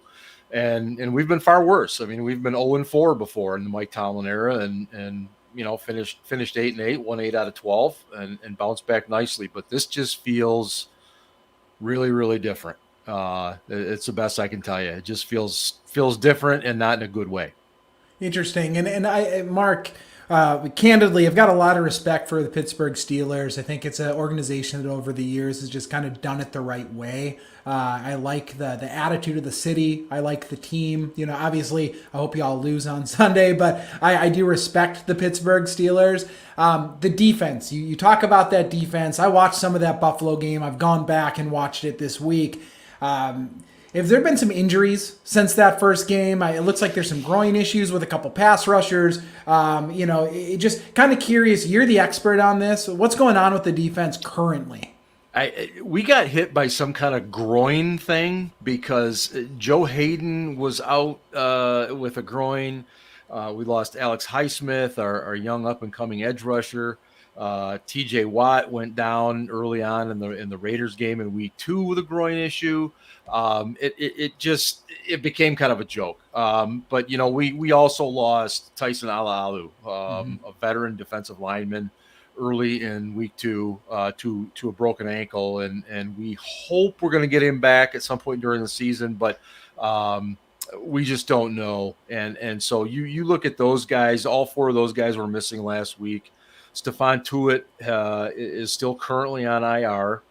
and we've been far worse. I mean, we've been 0-4 before in the Mike Tomlin era, and finished 8-8, won 8 out of 12, and bounced back nicely. But this just feels really different. It's the best I can tell you. It just feels different and not in a good way. Interesting. And I, Marc, candidly, I've got a lot of respect for the Pittsburgh Steelers. I think it's an organization that over the years has just kind of done it the right way. I like the attitude of the city. I like the team. Obviously, I hope you all lose on Sunday, but I do respect the Pittsburgh Steelers. The defense, you talk about that defense. I watched some of that Buffalo game. I've gone back and watched it this week. If there have been some injuries since that first game, it looks like there's some groin issues with a couple pass rushers. Just kind of curious. You're the expert on this. What's going on with the defense currently? We got hit by some kind of groin thing because Joe Hayden was out with a groin. We lost Alex Highsmith, our young up-and-coming edge rusher. TJ Watt went down early on in the Raiders game in week 2 with a groin issue. It became kind of a joke. But we also lost Tyson Alualu, a veteran defensive lineman, early in week 2 to a broken ankle, and we hope we're going to get him back at some point during the season, but we just don't know. And so you look at those guys. All 4 of those guys were missing last week. Stephon Tuitt is still currently on IR.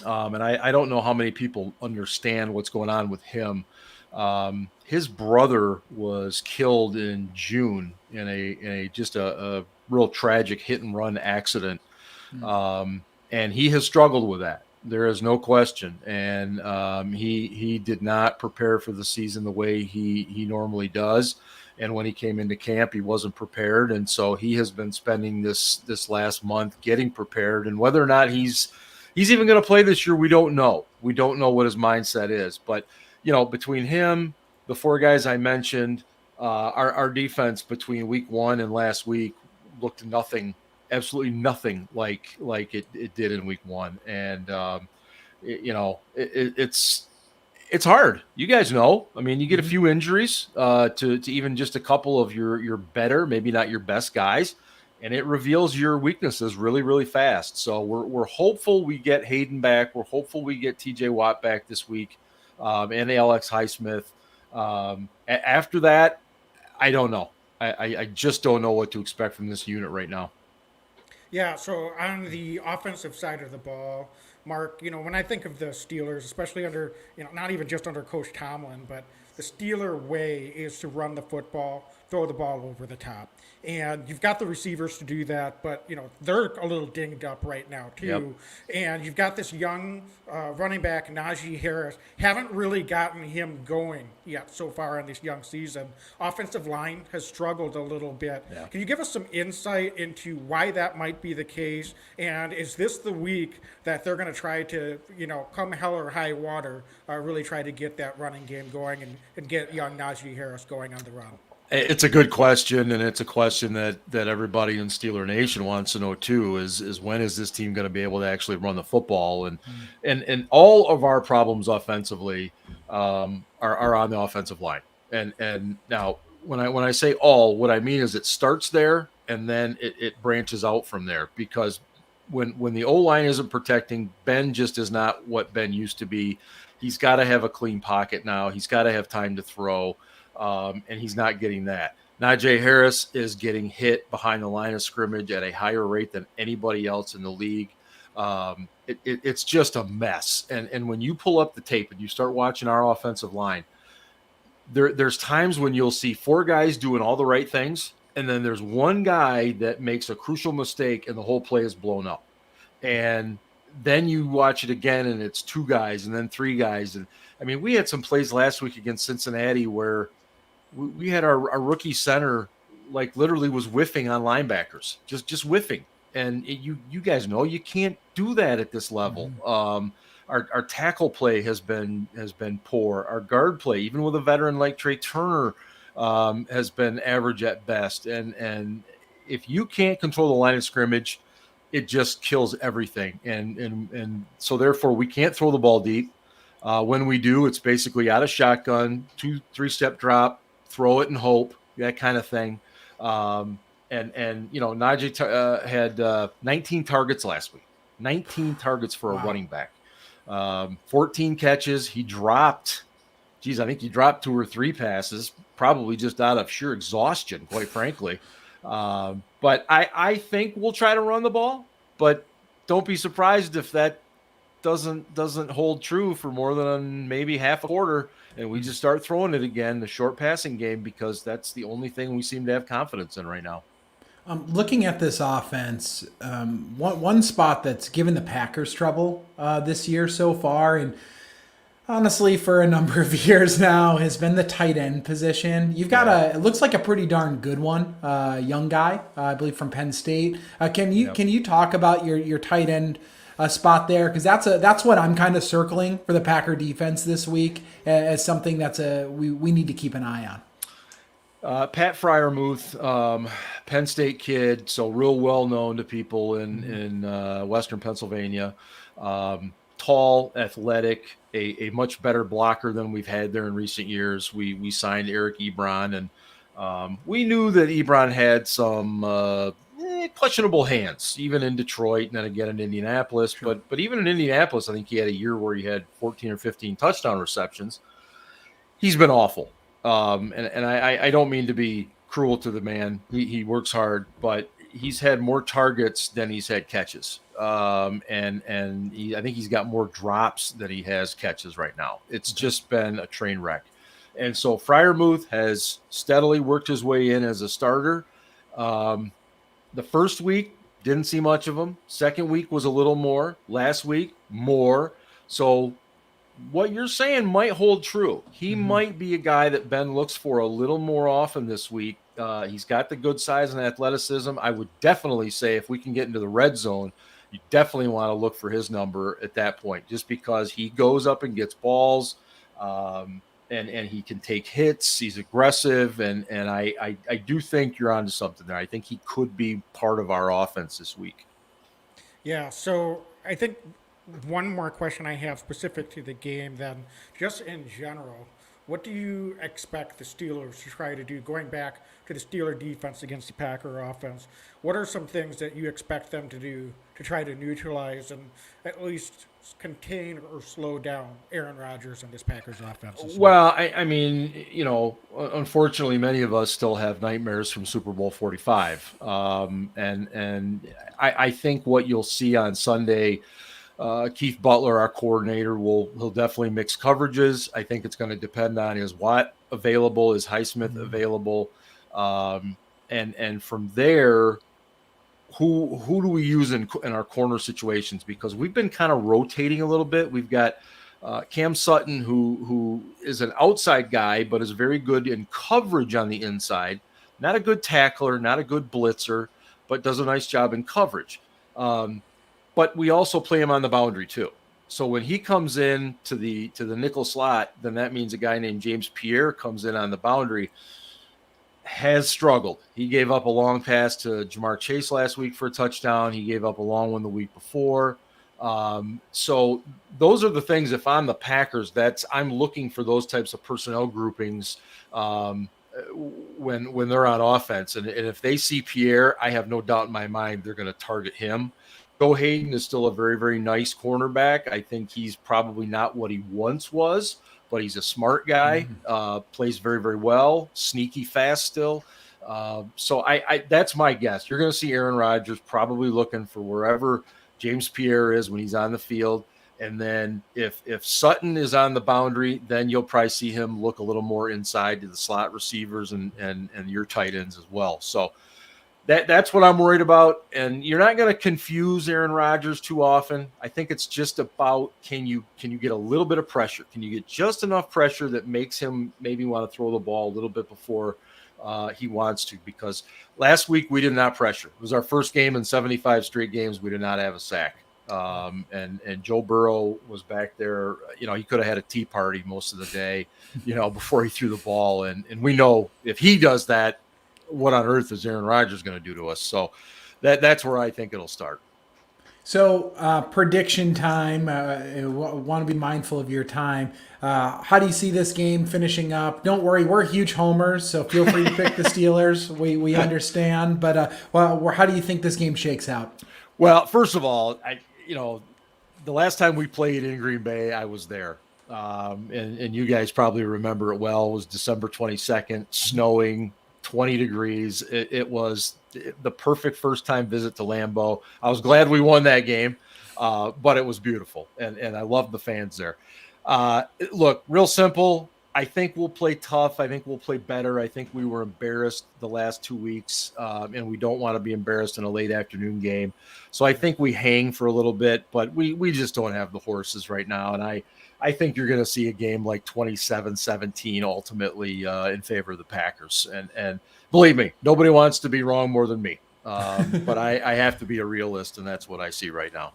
And I don't know how many people understand what's going on with him. His brother was killed in June in a real tragic hit and run accident. And he has struggled with that. There is no question. And he did not prepare for the season the way he normally does. And when he came into camp, he wasn't prepared. And so he has been spending this last month getting prepared. And whether or not he's even going to play this year, we don't know. We don't know what his mindset is. But, between him, the 4 guys I mentioned, our defense between week 1 and last week looked absolutely nothing like it did in week 1. And, it's hard. You guys know. I mean, you get a few injuries to even just a couple of your better, maybe not your best guys, and it reveals your weaknesses really fast. So we're hopeful we get Hayden back. We're hopeful we get TJ Watt back this week, and Alex Highsmith. After that, I don't know. I just don't know what to expect from this unit right now. Yeah, so on the offensive side of the ball, Marc, when I think of the Steelers, especially under, not even just under Coach Tomlin, but the Steeler way is to run the football, throw the ball over the top. And you've got the receivers to do that, but, they're a little dinged up right now, too. Yep. And you've got this young running back, Najee Harris. Haven't really gotten him going yet so far in this young season. Offensive line has struggled a little bit. Yeah. Can you give us some insight into why that might be the case? And is this the week that they're going to try to, come hell or high water, really try to get that running game going and get young Najee Harris going on the run? It's a good question, and it's a question that everybody in Steeler Nation wants to know too. Is when is this team going to be able to actually run the football? And all of our problems offensively are on the offensive line. And now when I say all, what I mean is it starts there and then it branches out from there, because when the O-line isn't protecting, Ben just is not what Ben used to be. He's got to have a clean pocket now. He's got to have time to throw. And he's not getting that. Najee Harris is getting hit behind the line of scrimmage at a higher rate than anybody else in the league. It's just a mess. And when you pull up the tape and you start watching our offensive line, there's times when you'll see four guys doing all the right things, and then there's one guy that makes a crucial mistake and the whole play is blown up. And then you watch it again and it's two guys and then three guys. And I mean, we had some plays last week against Cincinnati where we had our rookie center like literally was whiffing on linebackers, just whiffing. And you guys know you can't do that at this level. Mm-hmm. Our tackle play has been poor. Our guard play, even with a veteran like Trey Turner, has been average at best. And if you can't control the line of scrimmage, it just kills everything. And so therefore we can't throw the ball deep. When we do, it's basically out of shotgun, 2-3 step drop, throw it and hope, that kind of thing. Najee had 19 targets last week, 19 targets for a running back, 14 catches. He dropped, I think he dropped 2 or 3 passes, probably just out of sheer exhaustion, quite frankly. But I think we'll try to run the ball, but don't be surprised if that doesn't hold true for more than maybe half a quarter, and we just start throwing it again, the short passing game, because that's the only thing we seem to have confidence in right now. Looking at this offense, one spot that's given the Packers trouble this year so far, and honestly for a number of years now, has been the tight end position. You've got it looks like a pretty darn good one, young guy, I believe from Penn State. Can you talk about your tight end spot there? Because that's what I'm kind of circling for the Packer defense this week as something that's we need to keep an eye on. Pat Freiermuth, Penn State kid, so real well known to people in Western Pennsylvania. Tall, athletic, a much better blocker than we've had there in recent years. We signed Eric Ebron, and we knew that Ebron had some questionable hands, even in Detroit and then again in Indianapolis. Sure. But even in Indianapolis, I think he had a year where he had 14 or 15 touchdown receptions. He's been awful. And I don't mean to be cruel to the man. He works hard, but he's had more targets than he's had catches. I think he's got more drops than he has catches right now. It's just been a train wreck. And so Freiermuth has steadily worked his way in as a starter. The first week, didn't see much of him. Second week was a little more. Last week, more. So what you're saying might hold true. He might be a guy that Ben looks for a little more often this week. He's got the good size and athleticism. I would definitely say if we can get into the red zone, you definitely want to look for his number at that point, just because he goes up and gets balls, and he can take hits. He's aggressive, and I do think you're onto something there. I think he could be part of our offense this week. Yeah, so I think one more question I have specific to the game then, just in general, what do you expect the Steelers to try to do going back to the Steeler defense against the Packer offense? What are some things that you expect them to do to try to neutralize and at least contain or slow down Aaron Rodgers and this Packers offense? Well, I mean, unfortunately, many of us still have nightmares from Super Bowl 45. And I think what you'll see on Sunday Keith Butler, our coordinator, he'll definitely mix coverages. I think it's going to depend on is Watt available, is Highsmith available, and from there, who do we use in our corner situations? Because we've been kind of rotating a little bit. We've got Cam Sutton, who is an outside guy, but is very good in coverage on the inside. Not a good tackler, not a good blitzer, but does a nice job in coverage. But we also play him on the boundary too. So when he comes in to the nickel slot, then that means a guy named James Pierre comes in on the boundary. Has struggled. He gave up a long pass to Jamar Chase last week for a touchdown. He gave up a long one the week before. So those are the things. If I'm the Packers, I'm looking for those types of personnel groupings when they're on offense. And if they see Pierre, I have no doubt in my mind they're going to target him. Joe Hayden is still a very, very nice cornerback. I think he's probably not what he once was, but he's a smart guy, plays very, very well, sneaky fast still. So I that's my guess. You're going to see Aaron Rodgers probably looking for wherever James Pierre is when he's on the field. And then if Sutton is on the boundary, then you'll probably see him look a little more inside to the slot receivers and your tight ends as well. So that's what I'm worried about. And you're not going to confuse Aaron Rodgers too often. I think it's just about can you get a little bit of pressure? Can you get just enough pressure that makes him maybe want to throw the ball a little bit before he wants to? Because last week we did not pressure. It was our first game in 75 straight games. We did not have a sack. And Joe Burrow was back there. He could have had a tea party most of the day, before he threw the ball. And we know if he does that, what on earth is Aaron Rodgers going to do to us? So that's where I think it'll start. So prediction time. Want to be mindful of your time. How do you see this game finishing up? Don't worry, we're huge homers, so feel free to pick the Steelers. We understand. But how do you think this game shakes out? Well, first of all, the last time we played in Green Bay, I was there. And you guys probably remember it well. It was December 22nd, snowing, 20 degrees. It was the perfect first-time visit to Lambeau. I was glad we won that game, but it was beautiful, and I loved the fans there. Look, real simple. I think we'll play tough. I think we'll play better. I think we were embarrassed the last 2 weeks, and we don't want to be embarrassed in a late afternoon game. So I think we hang for a little bit, but we just don't have the horses right now. And I think you're going to see a game like 27-17 ultimately in favor of the Packers. And believe me, nobody wants to be wrong more than me. But I have to be a realist, and that's what I see right now.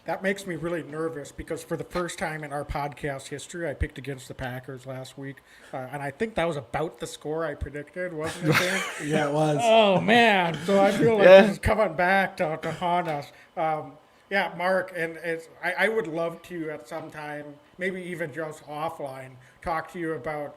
That makes me really nervous because for the first time in our podcast history, I picked against the Packers last week. And I think that was about the score I predicted, wasn't it, Dan? Yeah, it was. Oh, man. So I feel like this is coming back to haunt us. Yeah, Marc, and I would love to at some time, maybe even just offline, talk to you about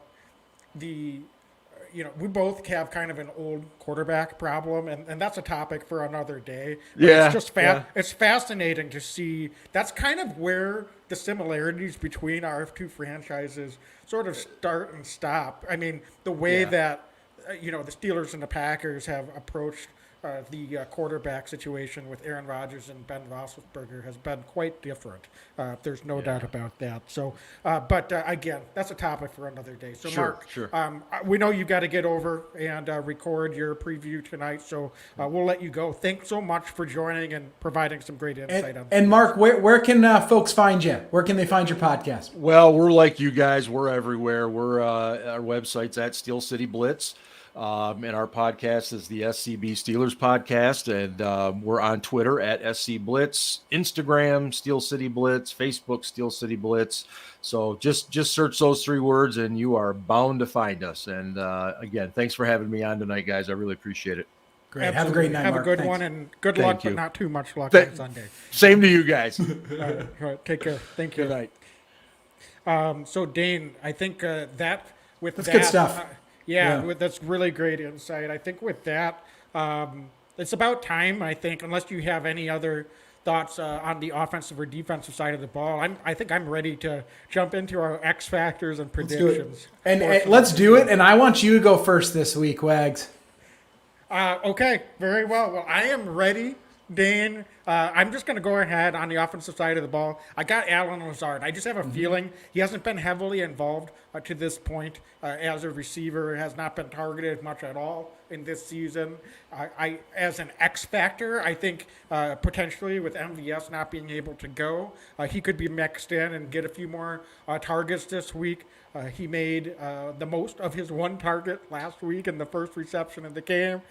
we both have kind of an old quarterback problem, and that's a topic for another day. But it's just it's fascinating to see. That's kind of where the similarities between our two franchises sort of start and stop. I mean, the way that the Steelers and the Packers have approached the quarterback situation with Aaron Rodgers and Ben Roethlisberger has been quite different. There's no doubt about that. So, but again, that's a topic for another day. So, Marc, we know you got to get over and record your preview tonight. So we'll let you go. Thanks so much for joining and providing some great insight. And Marc, where can folks find you? Where can they find your podcast? Well, we're like you guys. We're everywhere. We're our website's at Steel City Blitz. And our podcast is the SCB Steelers podcast, and we're on Twitter at SC Blitz, Instagram Steel City Blitz, Facebook Steel City Blitz. So just search those 3 words, and you are bound to find us. And again, thanks for having me on tonight, guys. I really appreciate it. Great. Absolutely. Have a great night, Have Marc. a good Thanks. one, and good luck, but not too much luck on Sunday. Same to you guys. All right, take care. Thank you. Good night. So, Dane, I think that's good stuff. That's really great insight. I think with that, it's about time, I think, unless you have any other thoughts on the offensive or defensive side of the ball. I think I'm ready to jump into our X factors and predictions. Let's do it. And I want you to go first this week, Wags. Okay, very well. Well, I am ready, Dane. I'm just going to go ahead on the offensive side of the ball. I got Allen Lazard. I just have a feeling he hasn't been heavily involved to this point as a receiver. Has not been targeted much at all in this season. I as an X factor, I think potentially with MVS not being able to go, he could be mixed in and get a few more targets this week. He made the most of his one target last week in the first reception of the game.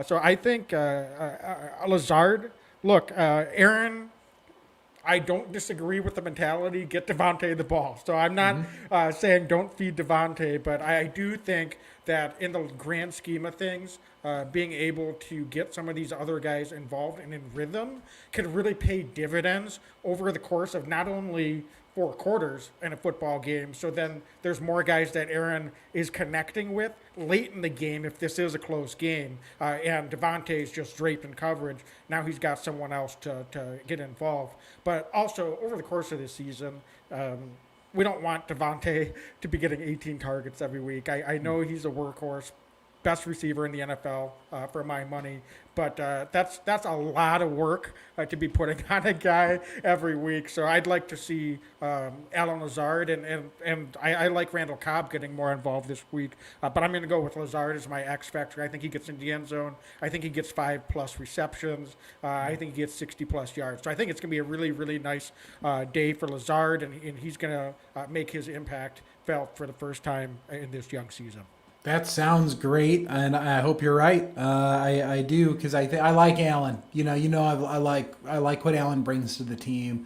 So I think Lazard. Look, Aaron, I don't disagree with the mentality. Get Devontae the ball. So I'm not saying don't feed Devontae, but I do think that in the grand scheme of things, being able to get some of these other guys involved and in rhythm can really pay dividends over the course of not only 4 quarters in a football game. So then there's more guys that Aaron is connecting with late in the game if this is a close game. And Devontae is just draped in coverage. Now he's got someone else to get involved. But also over the course of this season, we don't want Devontae to be getting 18 targets every week. I know he's a workhorse, best receiver in the NFL for my money. But that's a lot of work to be putting on a guy every week. So I'd like to see Allen Lazard and I like Randall Cobb getting more involved this week. But I'm going to go with Lazard as my X factor. I think he gets in the end zone. I think he gets 5+ receptions. I think he gets 60+ yards. So I think it's going to be a really, really nice day for Lazard, and he's going to make his impact felt for the first time in this young season. That sounds great, and I hope you're right. I do, because I like Allen. I like what Allen brings to the team.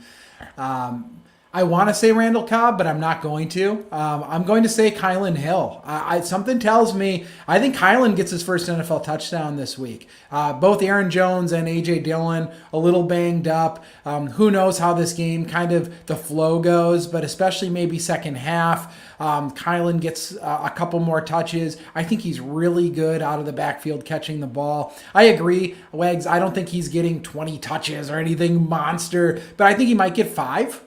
I want to say Randall Cobb, but I'm not going to. I'm going to say Kylan Hill. Something tells me I think Kylan gets his first NFL touchdown this week. Both Aaron Jones and A.J. Dillon a little banged up. Who knows how this game kind of the flow goes, but especially maybe second half. Kylan gets a couple more touches. I think he's really good out of the backfield catching the ball. I agree, Wags. I don't think he's getting 20 touches or anything monster, but I think he might get 5.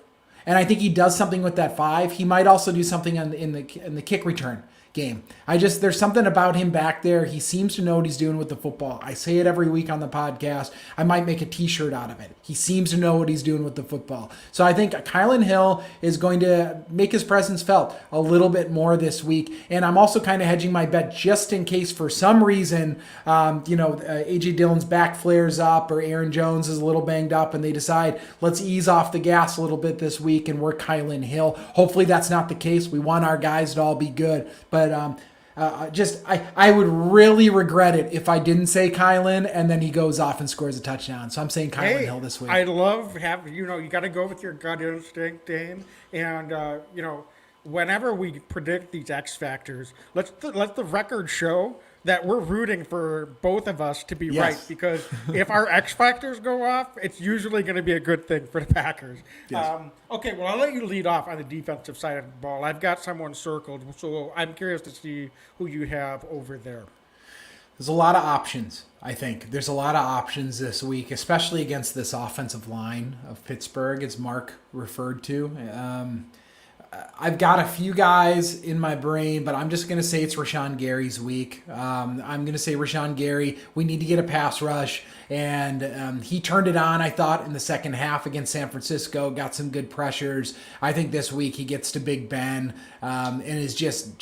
And I think he does something with that 5. He might also do something in the kick return game. There's something about him back there. He seems to know what he's doing with the football. I say it every week on the podcast. I might make a t-shirt out of it. He seems to know what he's doing with the football. So I think Kylan Hill is going to make his presence felt a little bit more this week. And I'm also kind of hedging my bet just in case for some reason, A.J. Dillon's back flares up or Aaron Jones is a little banged up and they decide, let's ease off the gas a little bit this week and work Kylan Hill. Hopefully that's not the case. We want our guys to all be good. But I would really regret it if I didn't say Kylan and then he goes off and scores a touchdown. So I'm saying Kylan Hill this week. I love having, you got to go with your gut instinct, Dane. And, whenever we predict these X factors, let the record show that we're rooting for both of us to be right, because if our X factors go off, it's usually going to be a good thing for the Packers. Yes. Okay, well, I'll let you lead off on the defensive side of the ball. I've got someone circled, so I'm curious to see who you have over there. There's a lot of options, I think. There's a lot of options this week, especially against this offensive line of Pittsburgh, as Marc referred to. I've got a few guys in my brain, but I'm just going to say it's Rashawn Gary's week. I'm going to say Rashawn Gary, we need to get a pass rush. And he turned it on, I thought, in the second half against San Francisco, got some good pressures. I think this week he gets to Big Ben and is just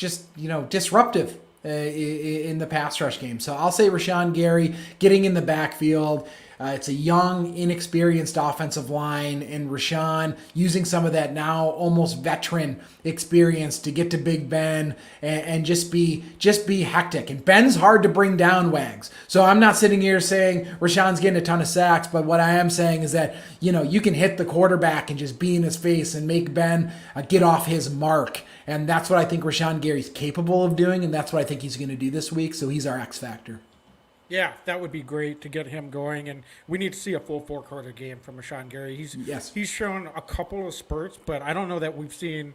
disruptive in the pass rush game. So I'll say Rashawn Gary getting in the backfield. It's a young, inexperienced offensive line, and Rashawn using some of that now almost veteran experience to get to Big Ben and just be hectic. And Ben's hard to bring down, Wags. So I'm not sitting here saying Rashawn's getting a ton of sacks, but what I am saying is that you can hit the quarterback and just be in his face and make Ben get off his mark. And that's what I think Rashawn Gary's capable of doing, and that's what I think he's going to do this week. So he's our X factor. Yeah, that would be great to get him going, and we need to see a full 4-quarter game from Rashawn Gary. He's shown a couple of spurts, but I don't know that we've seen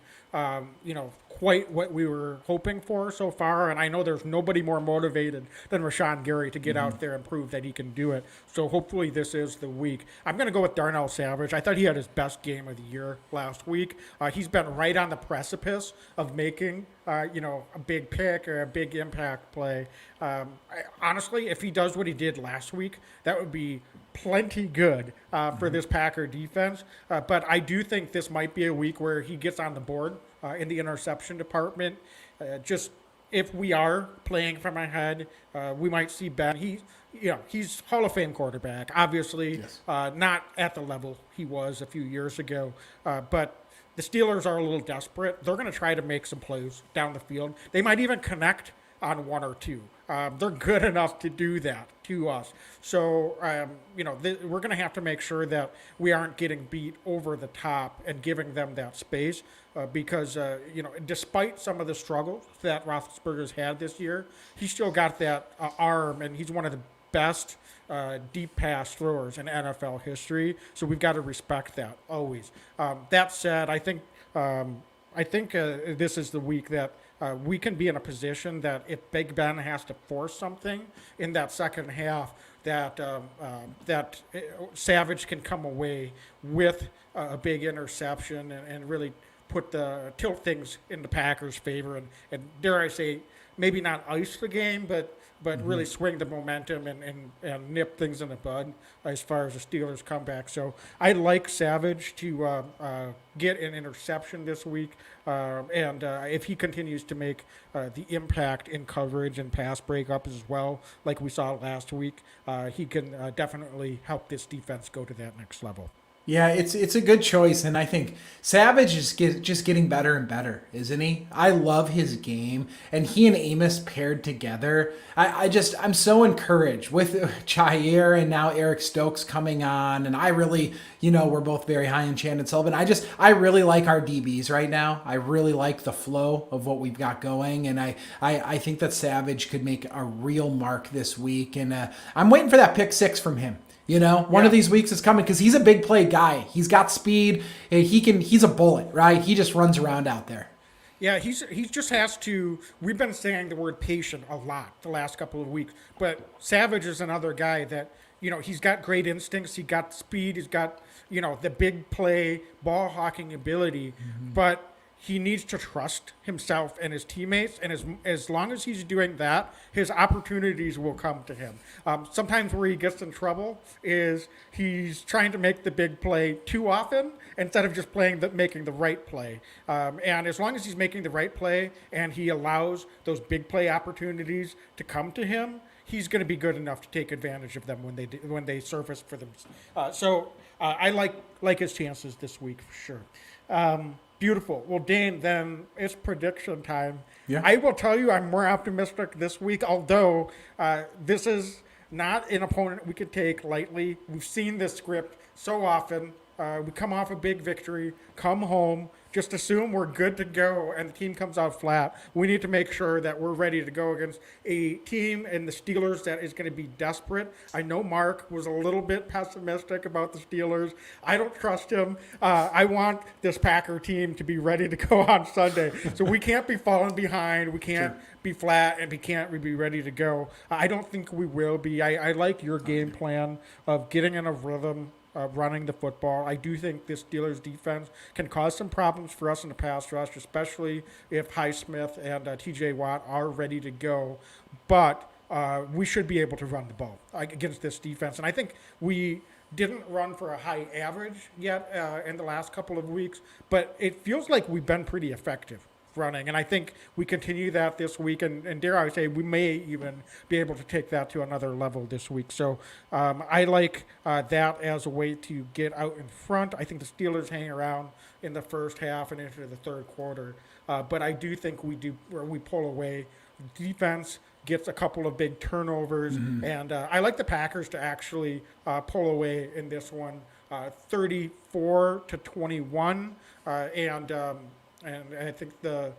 quite what we were hoping for so far, and I know there's nobody more motivated than Rashawn Gary to get out there and prove that he can do it. So hopefully this is the week. I'm going to go with Darnell Savage. I thought he had his best game of the year last week. He's been right on the precipice of making, a big pick or a big impact play. Honestly, if he does what he did last week, that would be plenty good for this Packer defense. But I do think this might be a week where he gets on the board in the interception department. Just if we are playing from ahead, we might see Ben. He's Hall of Fame quarterback, obviously. Yes. Not at the level he was a few years ago, but the Steelers are a little desperate. They're going to try to make some plays down the field. They might even connect on one or two. They're good enough to do that to us. So, we're going to have to make sure that we aren't getting beat over the top and giving them that space because, despite some of the struggles that Roethlisberger's had this year, he's still got that arm, and he's one of the best deep pass throwers in NFL history. So we've got to respect that always. That said, I think this is the week that we can be in a position that if Big Ben has to force something in that second half, that Savage can come away with a big interception and really tilt things in the Packers' favor and dare I say, maybe not ice the game, but really swing the momentum and nip things in the bud as far as the Steelers' comeback. So I like Savage to get an interception this week, and if he continues to make the impact in coverage and pass breakup as well, like we saw last week, he can definitely help this defense go to that next level. Yeah, it's a good choice, and I think Savage is just getting better and better, isn't he? I love his game, and he and Amos paired together. I'm so encouraged with Jair and now Eric Stokes coming on, and I really, we're both very high on Chandon Sullivan. I really like our DBs right now. I really like the flow of what we've got going, and I think that Savage could make a real mark this week, and I'm waiting for that pick 6 from him. One of these weeks is coming because he's a big play guy. He's got speed. He's a bullet, right? He just runs around out there. Yeah, he just has to. We've been saying the word patient a lot the last couple of weeks, but Savage is another guy that he's got great instincts. He got speed. He's got the big play ball hawking ability, but he needs to trust himself and his teammates, and as long as he's doing that, his opportunities will come to him. Sometimes where he gets in trouble is he's trying to make the big play too often instead of just making the right play. And as long as he's making the right play and he allows those big play opportunities to come to him, he's going to be good enough to take advantage of them when they surface for them. So I like his chances this week for sure. Beautiful. Well, Dane, then it's prediction time. Yeah. I will tell you I'm more optimistic this week, although this is not an opponent we could take lightly. We've seen this script so often. We come off a big victory, come home, just assume we're good to go, and the team comes out flat. We need to make sure that we're ready to go against a team in the Steelers that is going to be desperate. I know Marc was a little bit pessimistic about the Steelers. I don't trust him. I want this Packer team to be ready to go on Sunday. So we can't be falling behind. We can't be flat, and we can't be ready to go. I don't think we will be. I like your game plan of getting in a rhythm, running the football. I do think this Steelers defense can cause some problems for us in the pass rush, especially if Highsmith and TJ Watt are ready to go. But we should be able to run the ball against this defense. And I think we didn't run for a high average yet in the last couple of weeks, but it feels like we've been pretty effective running. And I think we continue that this week, and dare I say, we may even be able to take that to another level this week. So I like that as a way to get out in front. I think the Steelers hang around in the first half and into the third quarter. But I do think we pull away. Defense gets a couple of big turnovers, and I like the Packers to actually pull away in this one, 34-21, and I think the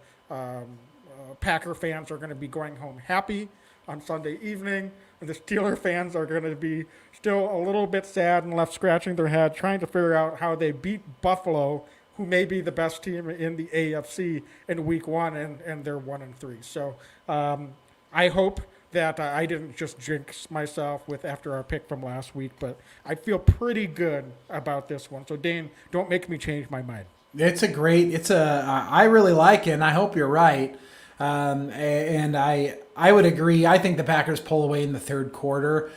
Packer fans are going to be going home happy on Sunday evening. And the Steeler fans are going to be still a little bit sad and left scratching their head, trying to figure out how they beat Buffalo who may be the best team in the AFC in week 1, and they're 1-3. So I hope that I didn't just jinx myself with after our pick from last week, but I feel pretty good about this one. So Dane, don't make me change my mind. I really like it, and I hope you're right. And I would agree. I think the Packers pull away in the third quarter.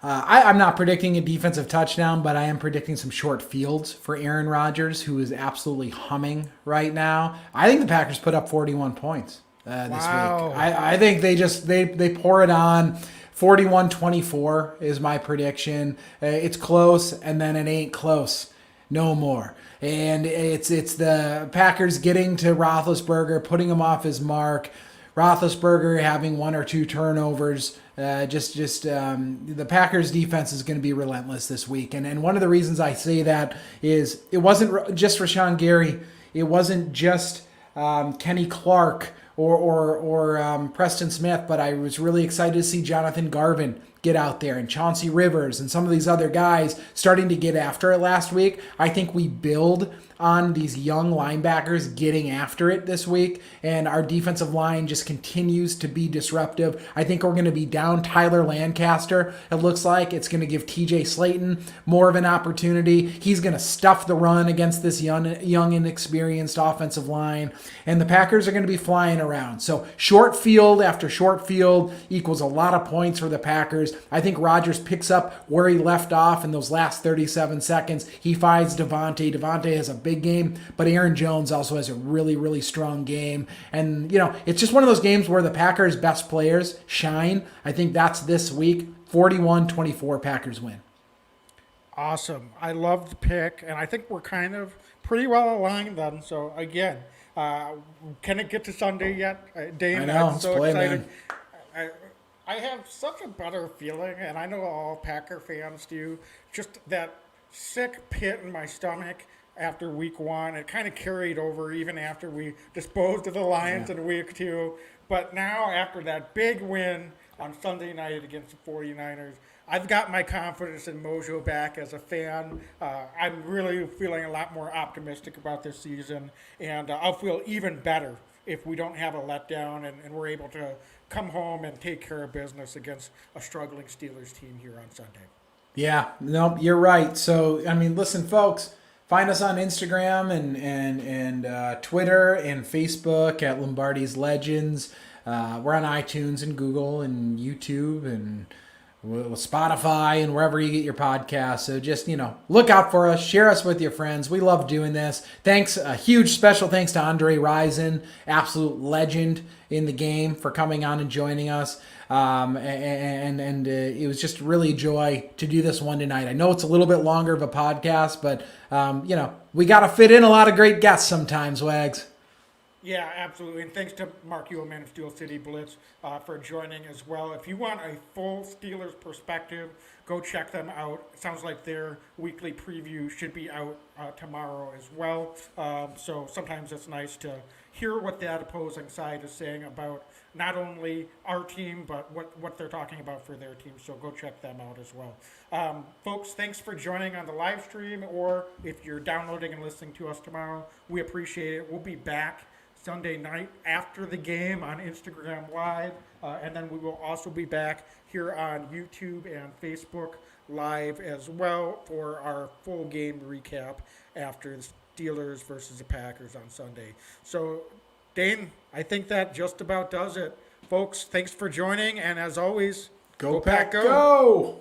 I'm not predicting a defensive touchdown, but I am predicting some short fields for Aaron Rodgers, who is absolutely humming right now. I think the Packers put up 41 points this week. I think they pour it on. 41-24 is my prediction. It's close, and then it ain't close no more. And it's the Packers getting to Roethlisberger, putting him off his mark. Roethlisberger having 1 or 2 turnovers. The Packers defense is going to be relentless this week. And one of the reasons I say that is it wasn't just Rashawn Gary. It wasn't just Kenny Clark or Preston Smith, but I was really excited to see Jonathan Garvin get out there and Chauncey Rivers and some of these other guys starting to get after it last week. I think we build on these young linebackers getting after it this week, and our defensive line just continues to be disruptive. I think we're going to be down Tyler Lancaster. It looks like it's going to give TJ Slayton more of an opportunity. He's going to stuff the run against this young, inexperienced offensive line, and the Packers are going to be flying around. So short field after short field equals a lot of points for the Packers. I think Rodgers picks up where he left off in those last 37 seconds. He finds Devontae. Devontae has a big game, but Aaron Jones also has a really, really strong game. And, it's just one of those games where the Packers' best players shine. I think that's this week. 41-24 Packers win. Awesome. I love the pick, and I think we're kind of pretty well aligned then. So, again, can it get to Sunday yet? Dane, I know. I'm so play, excited. Man. I have such a better feeling, and I know all Packer fans do, just that sick pit in my stomach after week 1. It kind of carried over even after we disposed of the Lions in week 2. But now, after that big win on Sunday night against the 49ers, I've got my confidence in Mojo back as a fan. I'm really feeling a lot more optimistic about this season, and I'll feel even better if we don't have a letdown and we're able to come home and take care of business against a struggling Steelers team here on Sunday. Yeah, no, you're right. So, listen, folks, find us on Instagram and Twitter and Facebook at Lombardi's Legends. We're on iTunes and Google and YouTube and Spotify and wherever you get your podcasts. So just, look out for us. Share us with your friends. We love doing this. Thanks. A huge special thanks to Andre Rison, absolute legend in the game, for coming on and joining us. And it was just really a joy to do this one tonight. I know it's a little bit longer of a podcast, but, we got to fit in a lot of great guests sometimes, Wags. Yeah, absolutely. And thanks to Marc Uhlmann of Steel City Blitz for joining as well. If you want a full Steelers perspective, go check them out. It sounds like their weekly preview should be out tomorrow as well. So sometimes it's nice to hear what that opposing side is saying about not only our team, but what they're talking about for their team. So go check them out as well. Folks, thanks for joining on the live stream, or if you're downloading and listening to us tomorrow, we appreciate it. We'll be back Sunday night after the game on Instagram Live, and then we will also be back here on YouTube and Facebook Live as well for our full game recap after the Steelers versus the Packers on Sunday. So, Dane, I think that just about does it. Folks, thanks for joining, and as always, Go Pack, go!